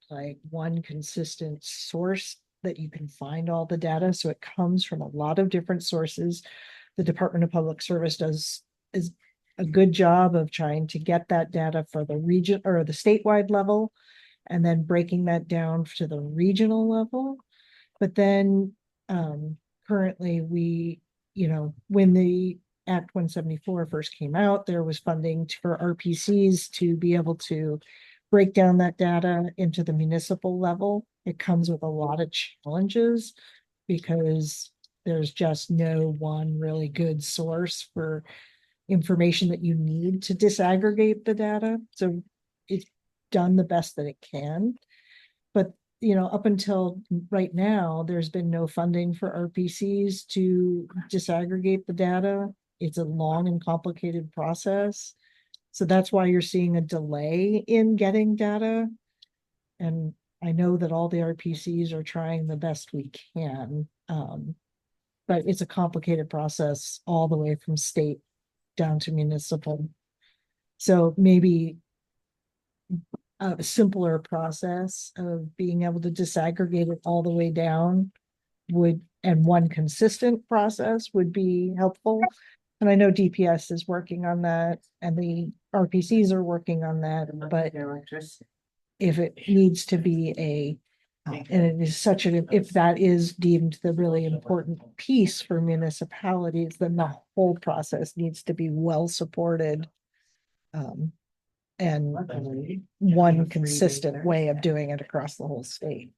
one consistent source that you can find all the data. So it comes from a lot of different sources. The Department of Public Service is a good job of trying to get that data for the region or the statewide level, and then breaking that down to the regional level. But then currently when the Act 174 first came out, there was funding for RPCs to be able to break down that data into the municipal level. It comes with a lot of challenges because there's just no one really good source for information that you need to disaggregate the data. So it's done the best that it can. But, up until right now, there's been no funding for RPCs to disaggregate the data. It's a long and complicated process. So that's why you're seeing a delay in getting data. And I know that all the RPCs are trying the best we can. But it's a complicated process all the way from state down to municipal. So maybe a simpler process of being able to disaggregate it all the way down and one consistent process would be helpful. And I know DPS is working on that and the RPCs are working on that, but if it needs to be and it is if that is deemed the really important piece for municipalities, then the whole process needs to be well supported. And one consistent way of doing it across the whole state.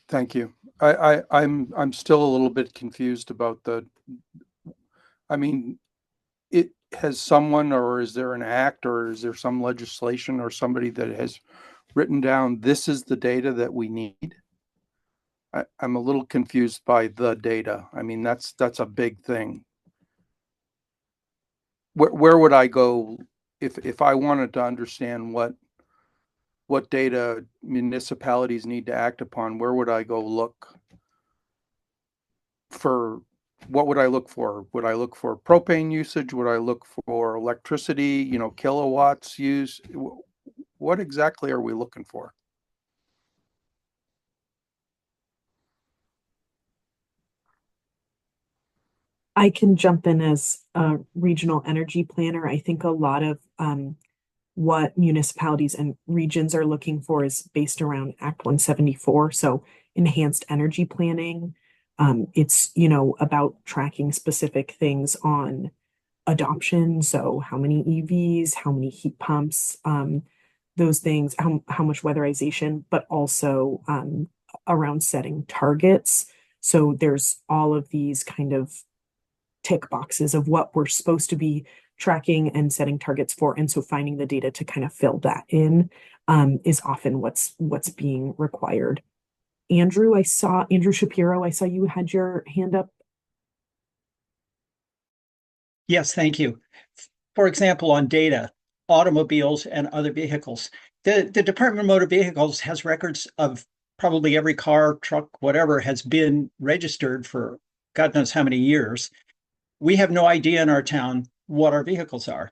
Thank you. I'm still a little bit confused about has someone, or is there an act, or is there some legislation or somebody that has written down, this is the data that we need? I'm a little confused by the data. I mean, that's a big thing. Where would I go if I wanted to understand what data municipalities need to act upon? Where would I go look for? What would I look for? Would I look for propane usage? Would I look for electricity, kilowatts used? What exactly are we looking for? I can jump in as a regional energy planner. I think a lot of what municipalities and regions are looking for is based around Act 174. So enhanced energy planning. It's, about tracking specific things on adoption. So how many EVs, how many heat pumps, those things, how much weatherization, but also around setting targets. So there's all of these kind of tick boxes of what we're supposed to be tracking and setting targets for. And so finding the data to kind of fill that in is often what's being required. Andrew Shapiro, I saw you had your hand up. Yes, thank you. For example, on data, automobiles and other vehicles, the Department of Motor Vehicles has records of probably every car, truck, whatever has been registered for God knows how many years. We have no idea in our town what our vehicles are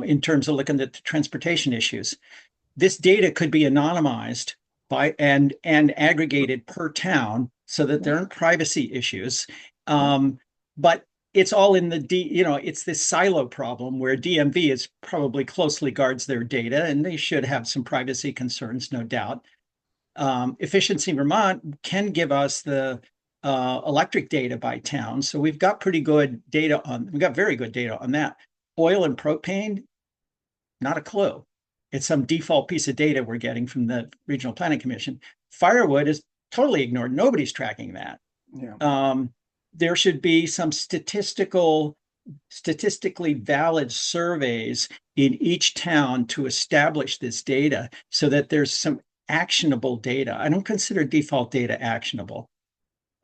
in terms of looking at the transportation issues. This data could be anonymized and aggregated per town so that there aren't privacy issues. But it's all in it's this silo problem where DMV is probably closely guards their data, and they should have some privacy concerns, no doubt. Efficiency Vermont can give us the electric data by town. So we've got very good data on that. Oil and propane, not a clue. It's some default piece of data we're getting from the Regional Planning Commission. Firewood is totally ignored. Nobody's tracking that. Yeah. There should be some statistically valid surveys in each town to establish this data so that there's some actionable data. I don't consider default data actionable.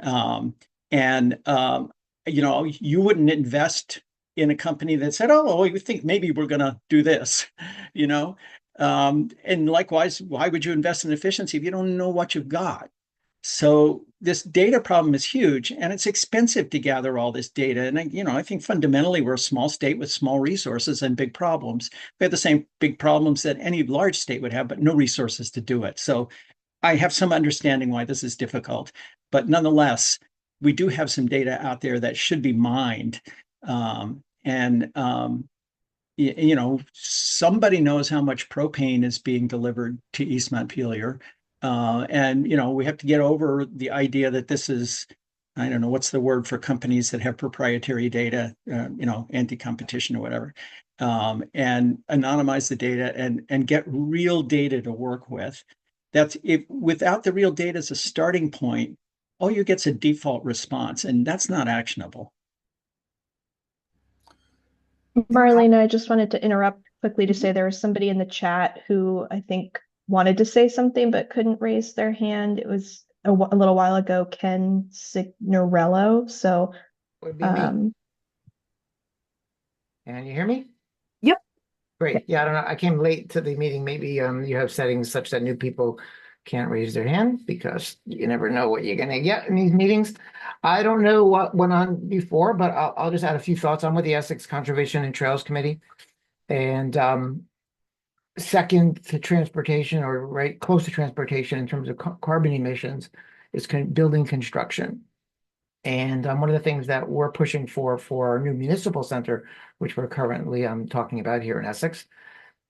You wouldn't invest in a company that said, oh, we think maybe we're going to do this, and likewise, why would you invest in efficiency if you don't know what you've got? So this data problem is huge, and it's expensive to gather all this data. And I think fundamentally we're a small state with small resources and big problems. We have the same big problems that any large state would have, but no resources to do it. So I have some understanding why this is difficult, but nonetheless, we do have some data out there that should be mined. Somebody knows how much propane is being delivered to East Montpelier. We have to get over the idea that this is, I don't know, what's the word for companies that have proprietary data, anti-competition or whatever. and anonymize the data and get real data to work with. That's if without the real data as a starting point, all you get's a default response, and that's not actionable. Marlene, I just wanted to interrupt quickly to say there was somebody in the chat who I think wanted to say something but couldn't raise their hand. It was a little while ago, Ken Signorello. So, Would be me. And you hear me? Yep. Great. Yeah, I don't know. I came late to the meeting. Maybe you have settings such that new people can't raise their hand because you never know what you're gonna get in these meetings. I don't know what went on before, but I'll just add a few thoughts. I'm with the Essex Conservation and Trails Committee. And second to transportation, or right close to transportation in terms of carbon emissions, is building construction. And one of the things that we're pushing for our new municipal center, which we're currently talking about here in Essex,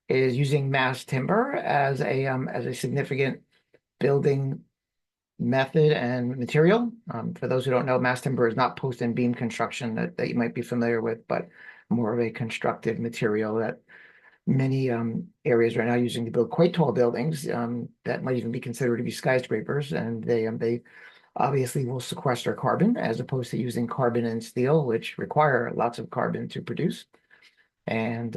is using mass timber as a significant building method and material. For those who don't know, mass timber is not post and beam construction that you might be familiar with, but more of a constructed material that many areas right now using to build quite tall buildings that might even be considered to be skyscrapers, and they obviously will sequester carbon as opposed to using carbon and steel, which require lots of carbon to produce. And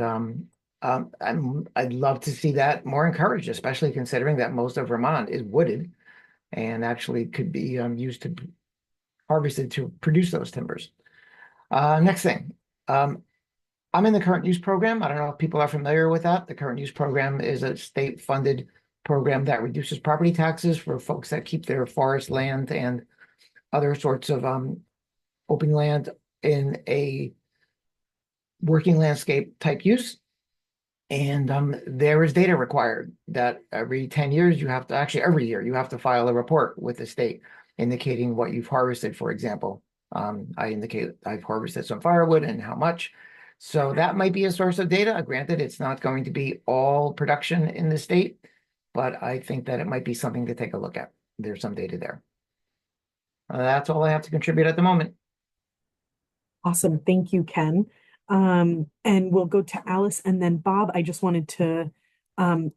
I'd love to see that more encouraged, especially considering that most of Vermont is wooded and actually could be used to harvested to produce those timbers. Next thing, I'm in the current use program. I don't know if people are familiar with that. The current use program is a state-funded program that reduces property taxes for folks that keep their forest land and other sorts of open land in a working landscape type use. And there is data required that every 10 years you have to, actually every year you have to file a report with the state indicating what you've harvested, for example. I indicate I've harvested some firewood and how much. So that might be a source of data. Granted, it's not going to be all production in the state, but I think that it might be something to take a look at. There's some data there. That's all I have to contribute at the moment. Awesome. Thank you, Ken. And we'll go to Alice and then Bob. I just wanted to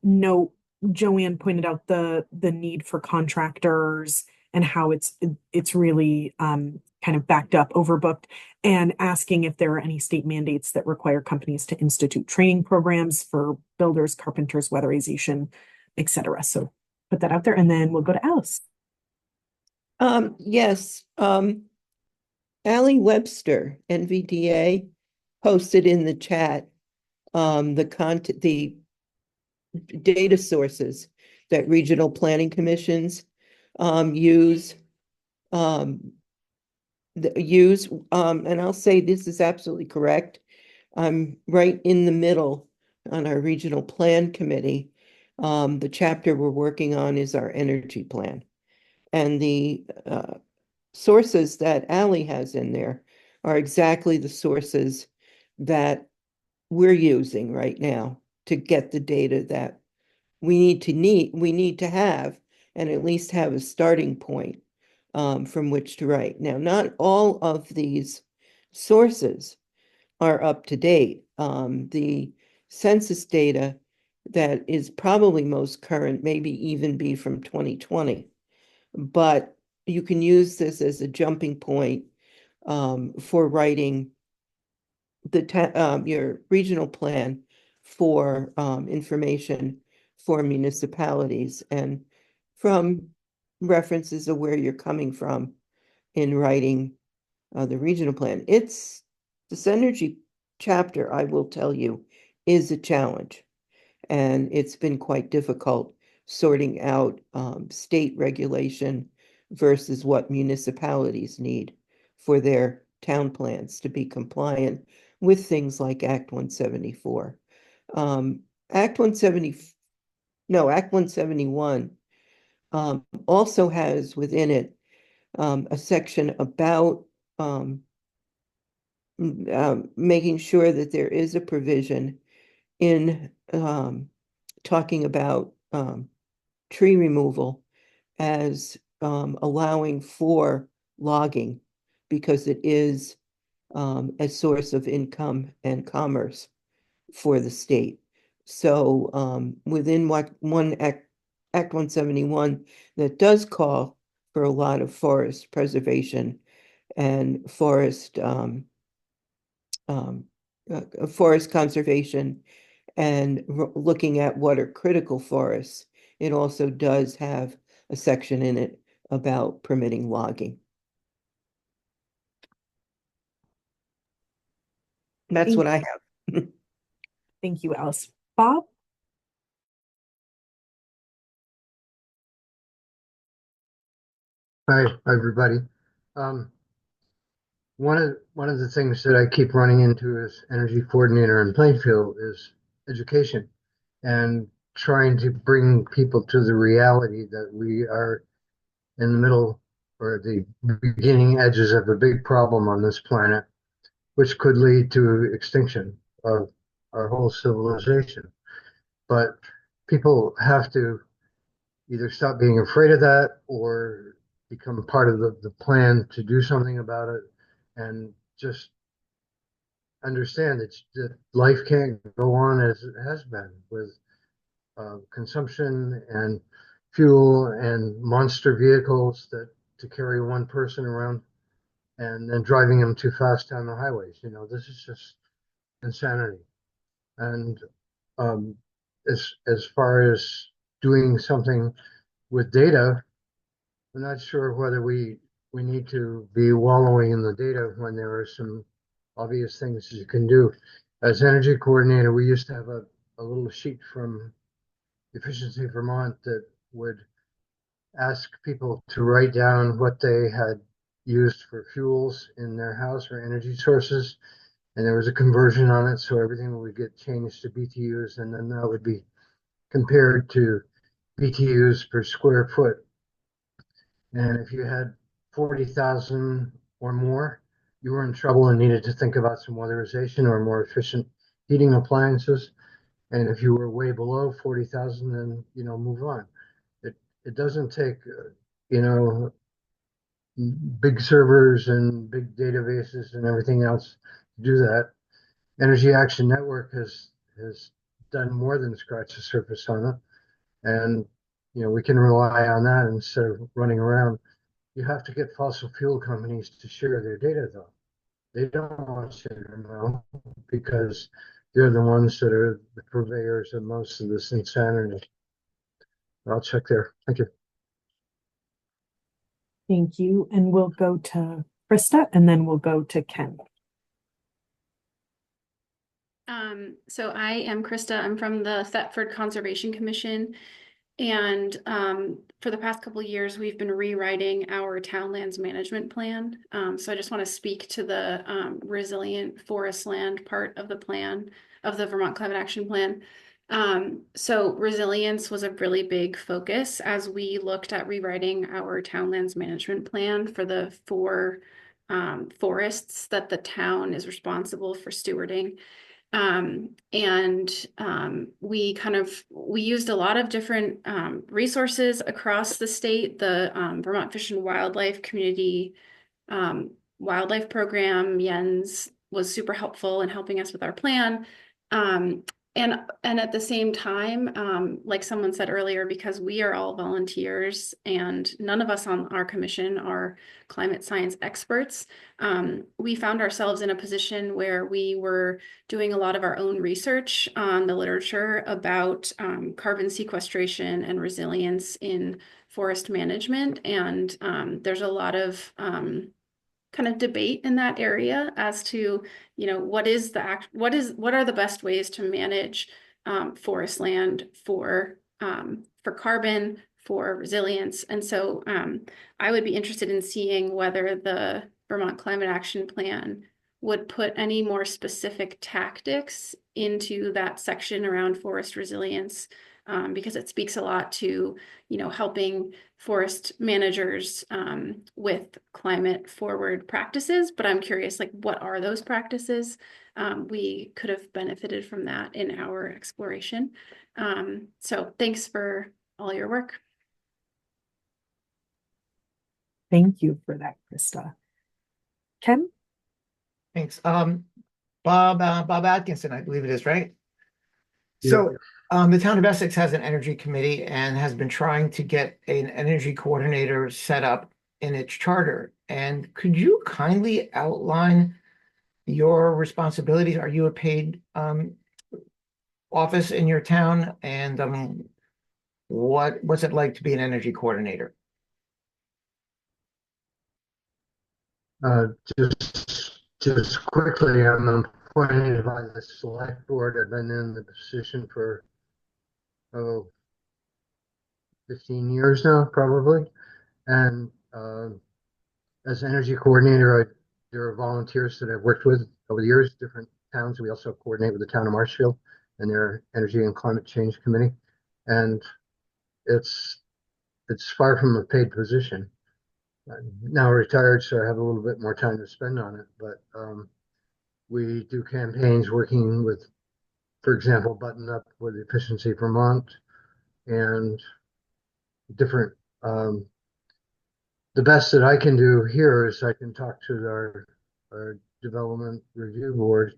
note Joanne pointed out the need for contractors and how it's really kind of backed up, overbooked, and asking if there are any state mandates that require companies to institute training programs for builders, carpenters, weatherization, etc. So put that out there, and then we'll go to Alice. Yes. Allie Webster, NVDA, posted in the chat the data sources that regional planning commissions use. And I'll say this is absolutely correct. I'm right in the middle on our regional plan committee. The chapter we're working on is our energy plan. And the sources that Allie has in there are exactly the sources that we're using right now to get the data that we need to have, and at least have a starting point from which to write. Now, not all of these sources are up to date. The census data that is probably most current, maybe even be from 2020, but you can use this as a jumping point for writing your regional plan for information for municipalities, and from references of where you're coming from in writing the regional plan. This energy chapter, I will tell you, is a challenge, and it's been quite difficult sorting out state regulation versus what municipalities need for their town plans to be compliant with things like Act 174. Act 171 also has within it a section about making sure that there is a provision in talking about tree removal as allowing for logging, because it is a source of income and commerce for the state. So within what one Act 171 that does call for a lot of forest preservation and forest conservation and looking at what are critical forests. It also does have a section in it about permitting logging. That's what I have. Thank you, Alice. Bob? Hi, everybody. One of the things that I keep running into as energy coordinator in Plainfield is education and trying to bring people to the reality that we are in the middle or the beginning edges of a big problem on this planet, which could lead to extinction of our whole civilization. But people have to either stop being afraid of that or become part of the plan to do something about it and just understand that life can't go on as it has been with consumption and fuel and monster vehicles that to carry one person around and then driving them too fast down the highways. You know, this is just insanity. And as far as doing something with data, I'm not sure whether we need to be wallowing in the data when there are some obvious things you can do. As energy coordinator, we used to have a little sheet from Efficiency Vermont that would ask people to write down what they had used for fuels in their house or energy sources. And there was a conversion on it, so everything would get changed to BTUs, and then that would be compared to BTUs per square foot. And if you had 40,000 or more, you were in trouble and needed to think about some weatherization or more efficient heating appliances. And if you were way below 40,000, then, you know, move on. It doesn't take, you know, big servers and big databases and everything else to do that. Energy Action Network has done more than scratch the surface on it. And, you know, we can rely on that instead of running around. You have to get fossil fuel companies to share their data, though. They don't want you to know because they're the ones that are the purveyors of most of this insanity. I'll check there. Thank you. Thank you. And we'll go to Krista and then we'll go to Ken. So I am Krista. I'm from the Thetford Conservation Commission. And for the past couple of years, we've been rewriting our town lands management plan. So I just want to speak to the resilient forest land part of the plan, of the Vermont Climate Action Plan. So resilience was a really big focus as we looked at rewriting our town lands management plan for the 4 forests that the town is responsible for stewarding. We used a lot of different resources across the state. The Vermont Fish and Wildlife Community Wildlife Program, YENS, was super helpful in helping us with our plan. And at the same time, like someone said earlier, because we are all volunteers and none of us on our commission are climate science experts, we found ourselves in a position where we were doing a lot of our own research on the literature about carbon sequestration and resilience in forest management. And there's a lot of kind of debate in that area as to, you know, what are the best ways to manage forest land for carbon, for resilience. And so I would be interested in seeing whether the Vermont Climate Action Plan would put any more specific tactics into that section around forest resilience, because it speaks a lot to, you know, helping forest managers with climate forward practices. But I'm curious, like, what are those practices? We could have benefited from that in our exploration. So thanks for all your work. Thank you for that, Krista. Ken? Thanks. Bob Atkinson, I believe it is, right? So the town of Essex has an energy committee and has been trying to get an energy coordinator set up in its charter. And could you kindly outline your responsibilities? Are you a paid office in your town? And what's it like to be an energy coordinator? Uh, just quickly, I'm appointed by the select board. I've been in the position for, 15 years now, probably. And as energy coordinator, there are volunteers that I've worked with over the years, different towns. We also coordinate with the town of Marshfield and their energy and climate change committee. And it's far from a paid position. I'm now retired, so I have a little bit more time to spend on it. But we do campaigns working with, for example, Button Up with Efficiency Vermont and different. The best that I can do here is I can talk to our development review board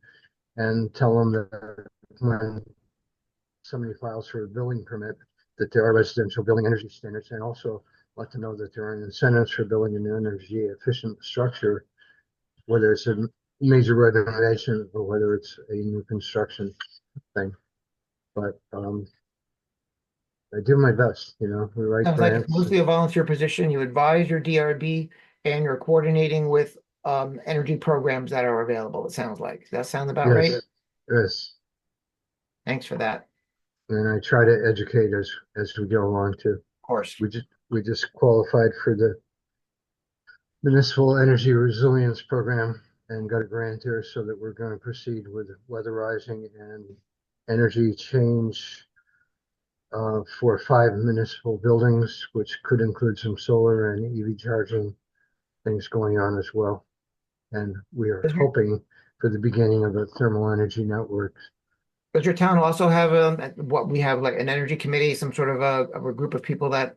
and tell them that when somebody files for a building permit, that there are residential building energy standards, and also let them know that there are incentives for building an energy efficient structure, whether it's a major renovation or whether it's a new construction thing. But I do my best, we write Sounds like it's grants. mostly a volunteer position. You advise your DRB and you're coordinating with energy programs that are available, it sounds like. Does that sound about right? Yes, yes. Thanks for that. And I try to educate as we go along too. Of course. We just qualified for the Municipal Energy Resilience Program and got a grant here, so that we're going to proceed with weatherizing and energy change for 5 municipal buildings, which could include some solar and EV charging things going on as well. And we are hoping for the beginning of a thermal energy network. Does your town also have what we have, like an energy committee, some sort of a group of people that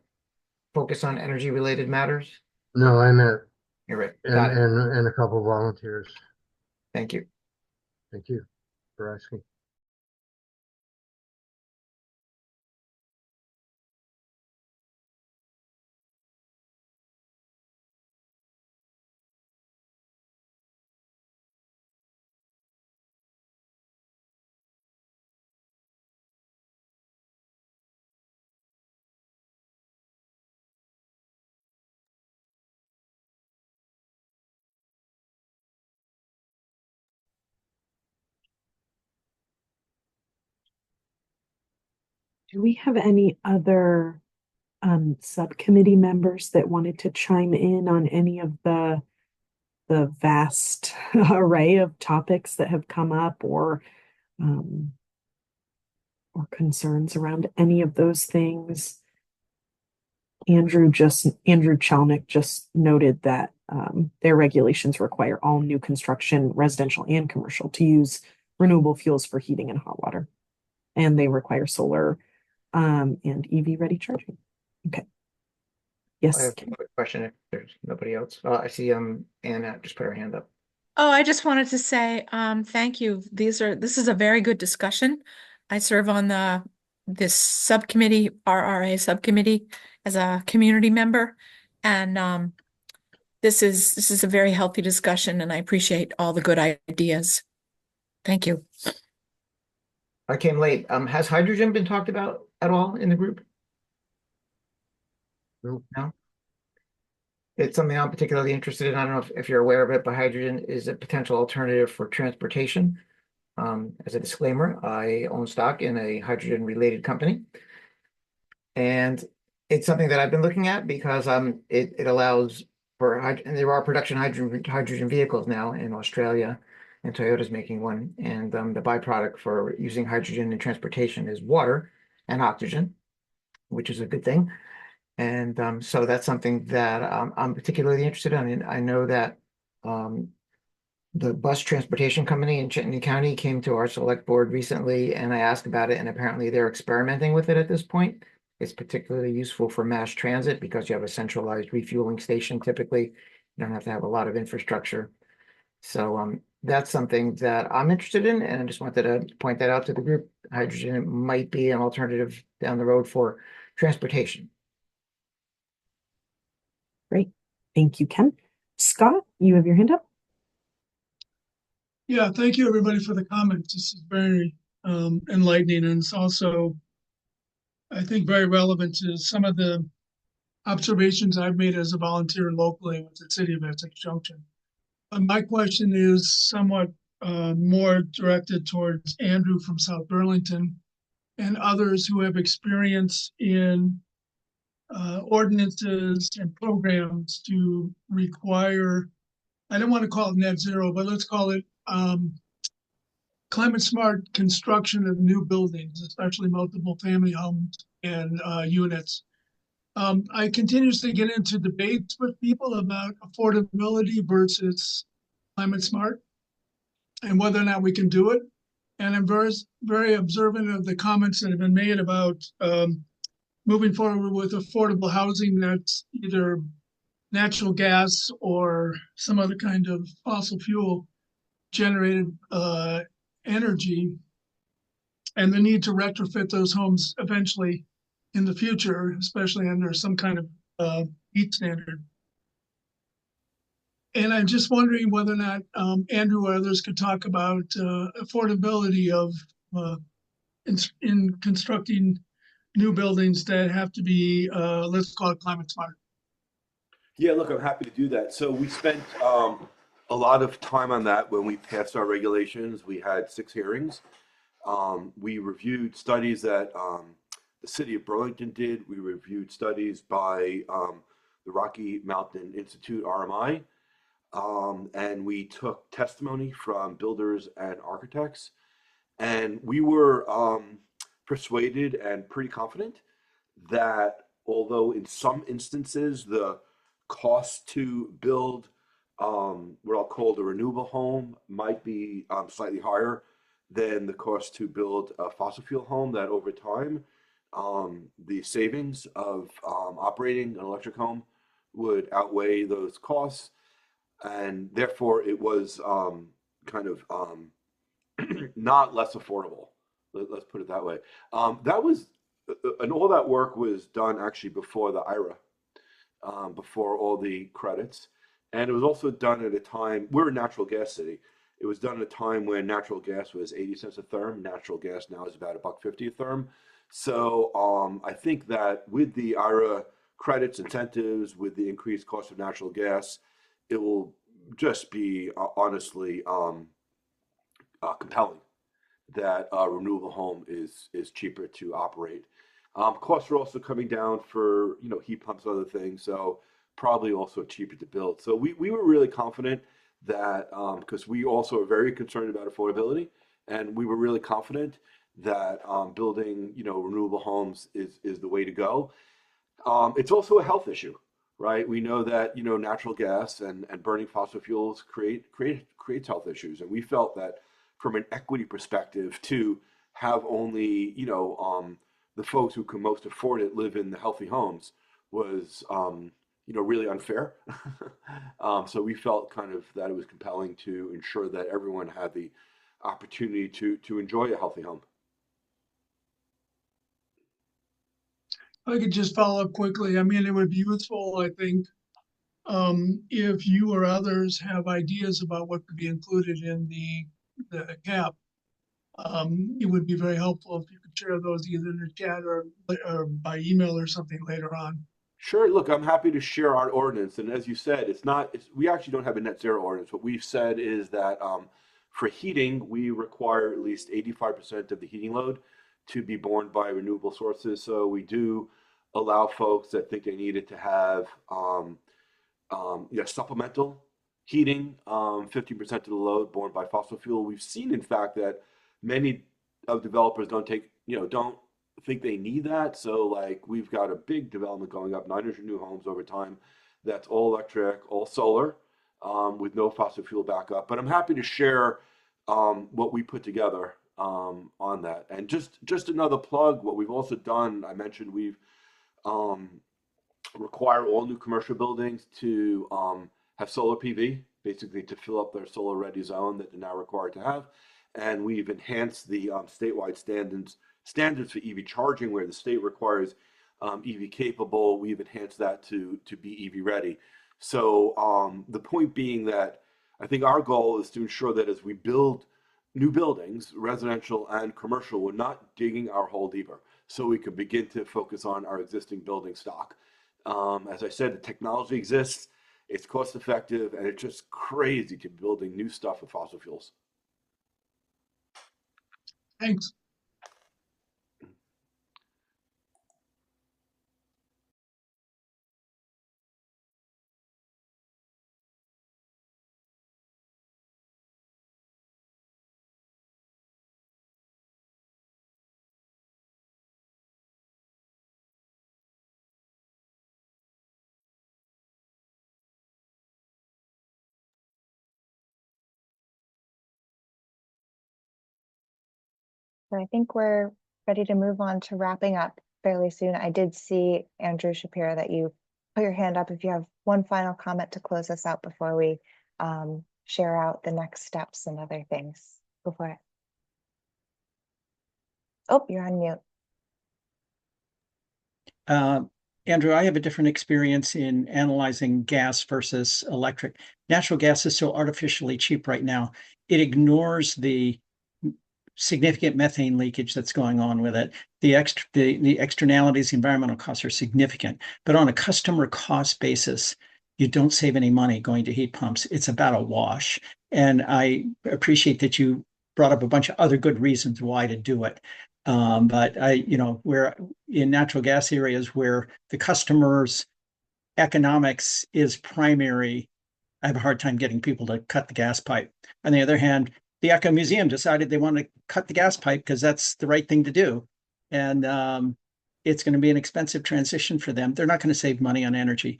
focus on energy related matters? No, I'm at You're right. And a couple of volunteers. Thank you. Thank you for asking. Do we have any other subcommittee members that wanted to chime in on any of the vast array of topics that have come up, or concerns around any of those things? Andrew Chalnick just noted that their regulations require all new construction, residential and commercial, to use renewable fuels for heating and hot water. And they require solar and EV ready charging. Okay. Yes. I have a question if there's nobody else. I see Anna just put her hand up. Oh, I just wanted to say thank you. This is a very good discussion. I serve on this subcommittee, RRA subcommittee, as a community member, and this is a very healthy discussion, and I appreciate all the good ideas. Thank you. I came late. Has hydrogen been talked about at all in the group? No. It's something I'm particularly interested in. I don't know if you're aware of it, but hydrogen is a potential alternative for transportation. As a disclaimer, I own stock in a hydrogen related company. And it's something that I've been looking at because it allows for, and there are production hydrogen vehicles now in Australia, and Toyota's making one. And the byproduct for using hydrogen in transportation is water and oxygen, which is a good thing. And so that's something that I'm particularly interested in. And I know that the bus transportation company in Chittenden County came to our select board recently, and I asked about it, and apparently they're experimenting with it at this point. It's particularly useful for mass transit because you have a centralized refueling station typically. You don't have to have a lot of infrastructure. So that's something that I'm interested in, and I just wanted to point that out to the group. hydrogen might be an alternative down the road for transportation. Great. Thank you, Ken. Scott, you have your hand up. Yeah, thank you everybody for the comments. This is very enlightening, and it's also, I think, very relevant to some of the observations I've made as a volunteer locally with the city of Essex Junction. My question is somewhat more directed towards Andrew from South Burlington and others who have experience in ordinances and programs to require, I don't want to call it net zero, but let's call it climate smart construction of new buildings, especially multiple family homes and units. I continuously get into debates with people about affordability versus climate smart and whether or not we can do it. And I'm very, very observant of the comments that have been made about moving forward with affordable housing that's either natural gas or some other kind of fossil fuel generated energy, and the need to retrofit those homes eventually in the future, especially under some kind of heat standard. And I'm just wondering whether or not Andrew or others could talk about affordability of in constructing new buildings that have to be, let's call it climate smart. Yeah, look, I'm happy to do that. So we spent a lot of time on that when we passed our regulations. We had 6 hearings. We reviewed studies that the city of Burlington did. We reviewed studies by the Rocky Mountain Institute, RMI, and we took testimony from builders and architects. And we were persuaded and pretty confident that although in some instances the cost to build what I'll call the renewable home might be slightly higher than the cost to build a fossil fuel home, that over time the savings of operating an electric home would outweigh those costs, and therefore it was kind of not less affordable. Let's put it that way. That was, and all that work was done actually before the IRA, before all the credits. And it was also done at a time, we're a natural gas city. It was done at a time when natural gas was 80 cents a therm. Natural gas now is about $1.50 a therm. So I think that with the IRA credits, incentives, with the increased cost of natural gas, it will just be honestly compelling that a renewable home is cheaper to operate. Costs are also coming down for heat pumps and other things, so probably also cheaper to build. So we were really confident that because we also are very concerned about affordability, and we were really confident that building renewable homes is the way to go. It's also a health issue, right? We know that natural gas and burning fossil fuels creates health issues, and we felt that from an equity perspective to have only the folks who can most afford it live in the healthy homes was really unfair. So we felt kind of that it was compelling to ensure that everyone had the opportunity to enjoy a healthy home. I could just follow up quickly. I mean, it would be useful, I think, if you or others have ideas about what could be included in the cap. It would be very helpful if you could share those either in the chat or by email or something later on. Sure. Look, I'm happy to share our ordinance. And as you said, we actually don't have a net zero ordinance. What we've said is that for heating, we require at least 85% of the heating load to be borne by renewable sources. So we do allow folks that think they need it to have supplemental heating, 50% of the load borne by fossil fuel. We've seen, in fact, that many of developers don't think they need that. So like we've got a big development going up, 900 new homes over time. That's all electric, all solar, with no fossil fuel backup. But I'm happy to share what we put together on that. And just another plug, what we've also done, I mentioned we've require all new commercial buildings to have solar PV, basically to fill up their solar ready zone that they're now required to have. and we've enhanced the statewide standards for EV charging, where the state requires EV capable. We've enhanced that to be EV ready. So the point being that I think our goal is to ensure that as we build new buildings, residential and commercial, we're not digging our hole deeper, so we can begin to focus on our existing building stock. As I said, the technology exists, it's cost effective, and it's just crazy to be building new stuff with fossil fuels. Thanks. So I think we're ready to move on to wrapping up fairly soon. I did see, Andrew Shapiro, that you put your hand up if you have one final comment to close us out before we share out the next steps and other things. Go for it. Oh, you're on mute. Andrew, I have a different experience in analyzing gas versus electric. Natural gas is so artificially cheap right now. It ignores the significant methane leakage that's going on with it. The externalities, the environmental costs are significant, but on a customer cost basis, you don't save any money going to heat pumps. It's about a wash. And I appreciate that you brought up a bunch of other good reasons why to do it. But we're in natural gas areas where the customer's economics is primary. I have a hard time getting people to cut the gas pipe. On the other hand, the Echo Museum decided they want to cut the gas pipe because that's the right thing to do. And it's going to be an expensive transition for them. They're not going to save money on energy,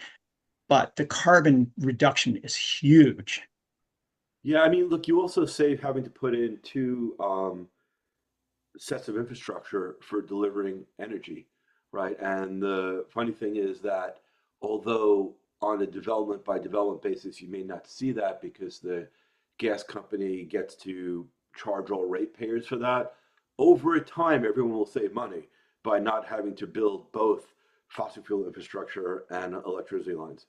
but the carbon reduction is huge. Yeah, I mean, look, you also save having to put in two sets of infrastructure for delivering energy, right? And the funny thing is that although on a development by development basis, you may not see that because the gas company gets to charge all ratepayers for that, over time, everyone will save money by not having to build both fossil fuel infrastructure and electricity lines.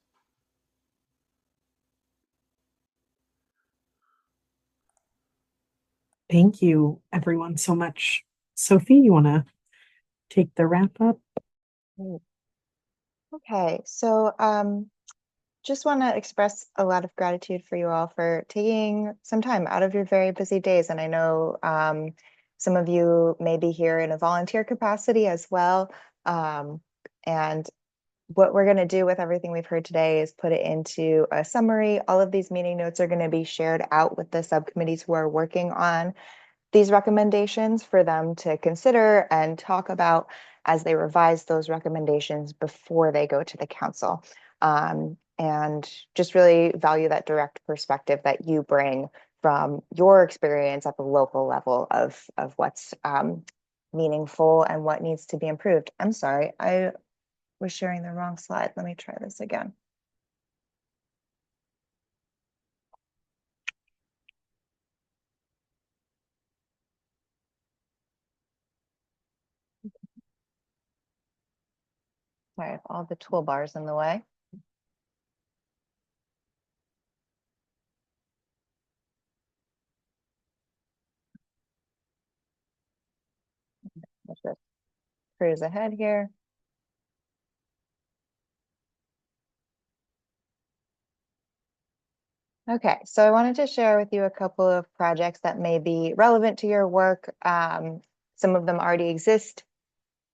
Thank you, everyone, so much. Sophie, you want to take the wrap up? Okay, so just want to express a lot of gratitude for you all for taking some time out of your very busy days. And I know some of you may be here in a volunteer capacity as well. And what we're going to do with everything we've heard today is put it into a summary. All of these meeting notes are going to be shared out with the subcommittees who are working on these recommendations for them to consider and talk about as they revise those recommendations before they go to the council. And just really value that direct perspective that you bring from your experience at the local level of what's meaningful and what needs to be improved. I'm sorry, I was sharing the wrong slide. Let me try this again. Sorry, all the toolbars in the way. Let's just cruise ahead here. Okay, so I wanted to share with you a couple of projects that may be relevant to your work. Some of them already exist,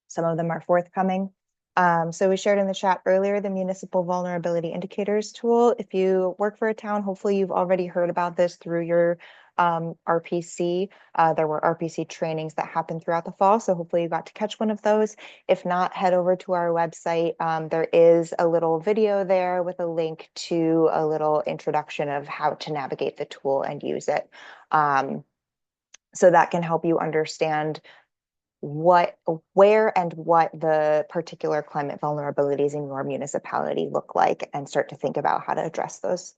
some of them are forthcoming. So we shared in the chat earlier the Municipal Vulnerability Indicators tool. If you work for a town, hopefully you've already heard about this through your RPC. There were RPC trainings that happened throughout the fall, so hopefully you got to catch one of those. If not, head over to our website. There is a little video there with a link to a little introduction of how to navigate the tool and use it. So that can help you understand where and what the particular climate vulnerabilities in your municipality look like and start to think about how to address those.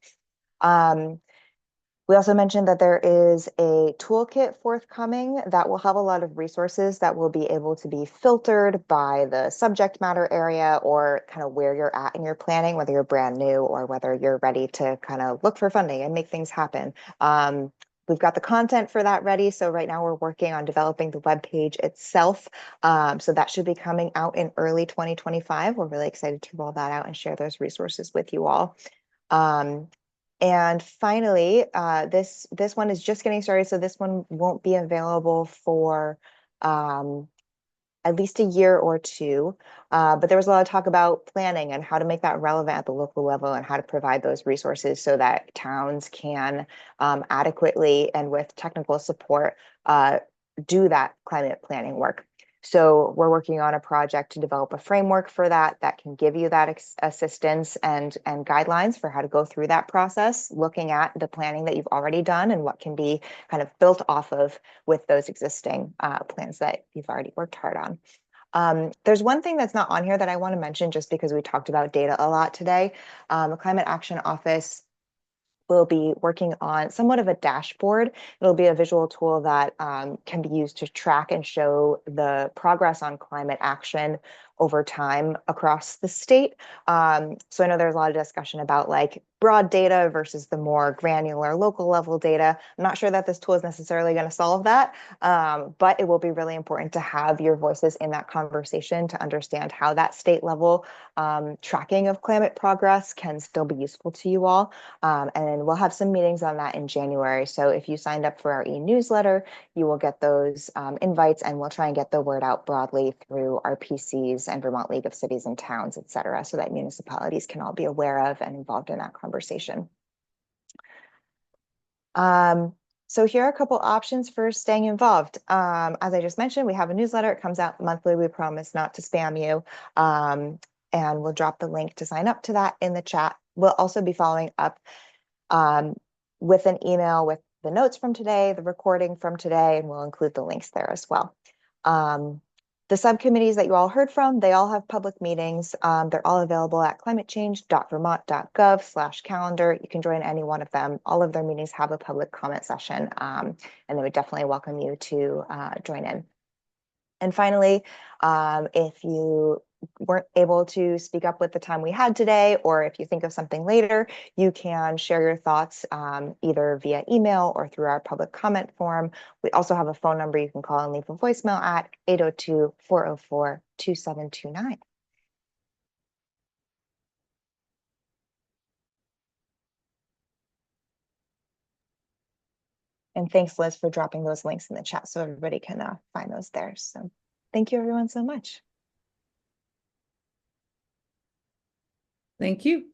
We also mentioned that there is a toolkit forthcoming that will have a lot of resources that will be able to be filtered by the subject matter area or kind of where you're at in your planning, whether you're brand new or whether you're ready to kind of look for funding and make things happen. We've got the content for that ready. So right now we're working on developing the webpage itself. So that should be coming out in early 2025. We're really excited to roll that out and share those resources with you all. And finally, this one is just getting started, so this one won't be available for at least a year or two. But there was a lot of talk about planning and how to make that relevant at the local level and how to provide those resources so that towns can adequately and with technical support do that climate planning work. So we're working on a project to develop a framework for that can give you that assistance and guidelines for how to go through that process, looking at the planning that you've already done and what can be kind of built off of with those existing plans that you've already worked hard on. There's one thing that's not on here that I want to mention just because we talked about data a lot today. The Climate Action Office will be working on somewhat of a dashboard. It'll be a visual tool that can be used to track and show the progress on climate action over time across the state. So I know there's a lot of discussion about like broad data versus the more granular local level data. I'm not sure that this tool is necessarily going to solve that, but it will be really important to have your voices in that conversation to understand how that state level tracking of climate progress can still be useful to you all. And we'll have some meetings on that in January. So if you signed up for our e-newsletter, you will get those invites, and we'll try and get the word out broadly through our PCs and Vermont League of Cities and Towns, et cetera, so that municipalities can all be aware of and involved in that conversation. So here are a couple options for staying involved. As I just mentioned, we have a newsletter. It comes out monthly. We promise not to spam you. And we'll drop the link to sign up to that in the chat. We'll also be following up with an email with the notes from today, the recording from today, and we'll include the links there as well. The subcommittees that you all heard from, they all have public meetings. They're all available at climatechange.vermont.gov/calendar. You can join any one of them. All of their meetings have a public comment session, and they would definitely welcome you to join in. And finally, if you weren't able to speak up with the time we had today, or if you think of something later, you can share your thoughts either via email or through our public comment form. We also have a phone number you can call and leave a voicemail at 802-404-2729. And thanks, Liz, for dropping those links in the chat so everybody can find those there. So thank you, everyone, so much. Thank you.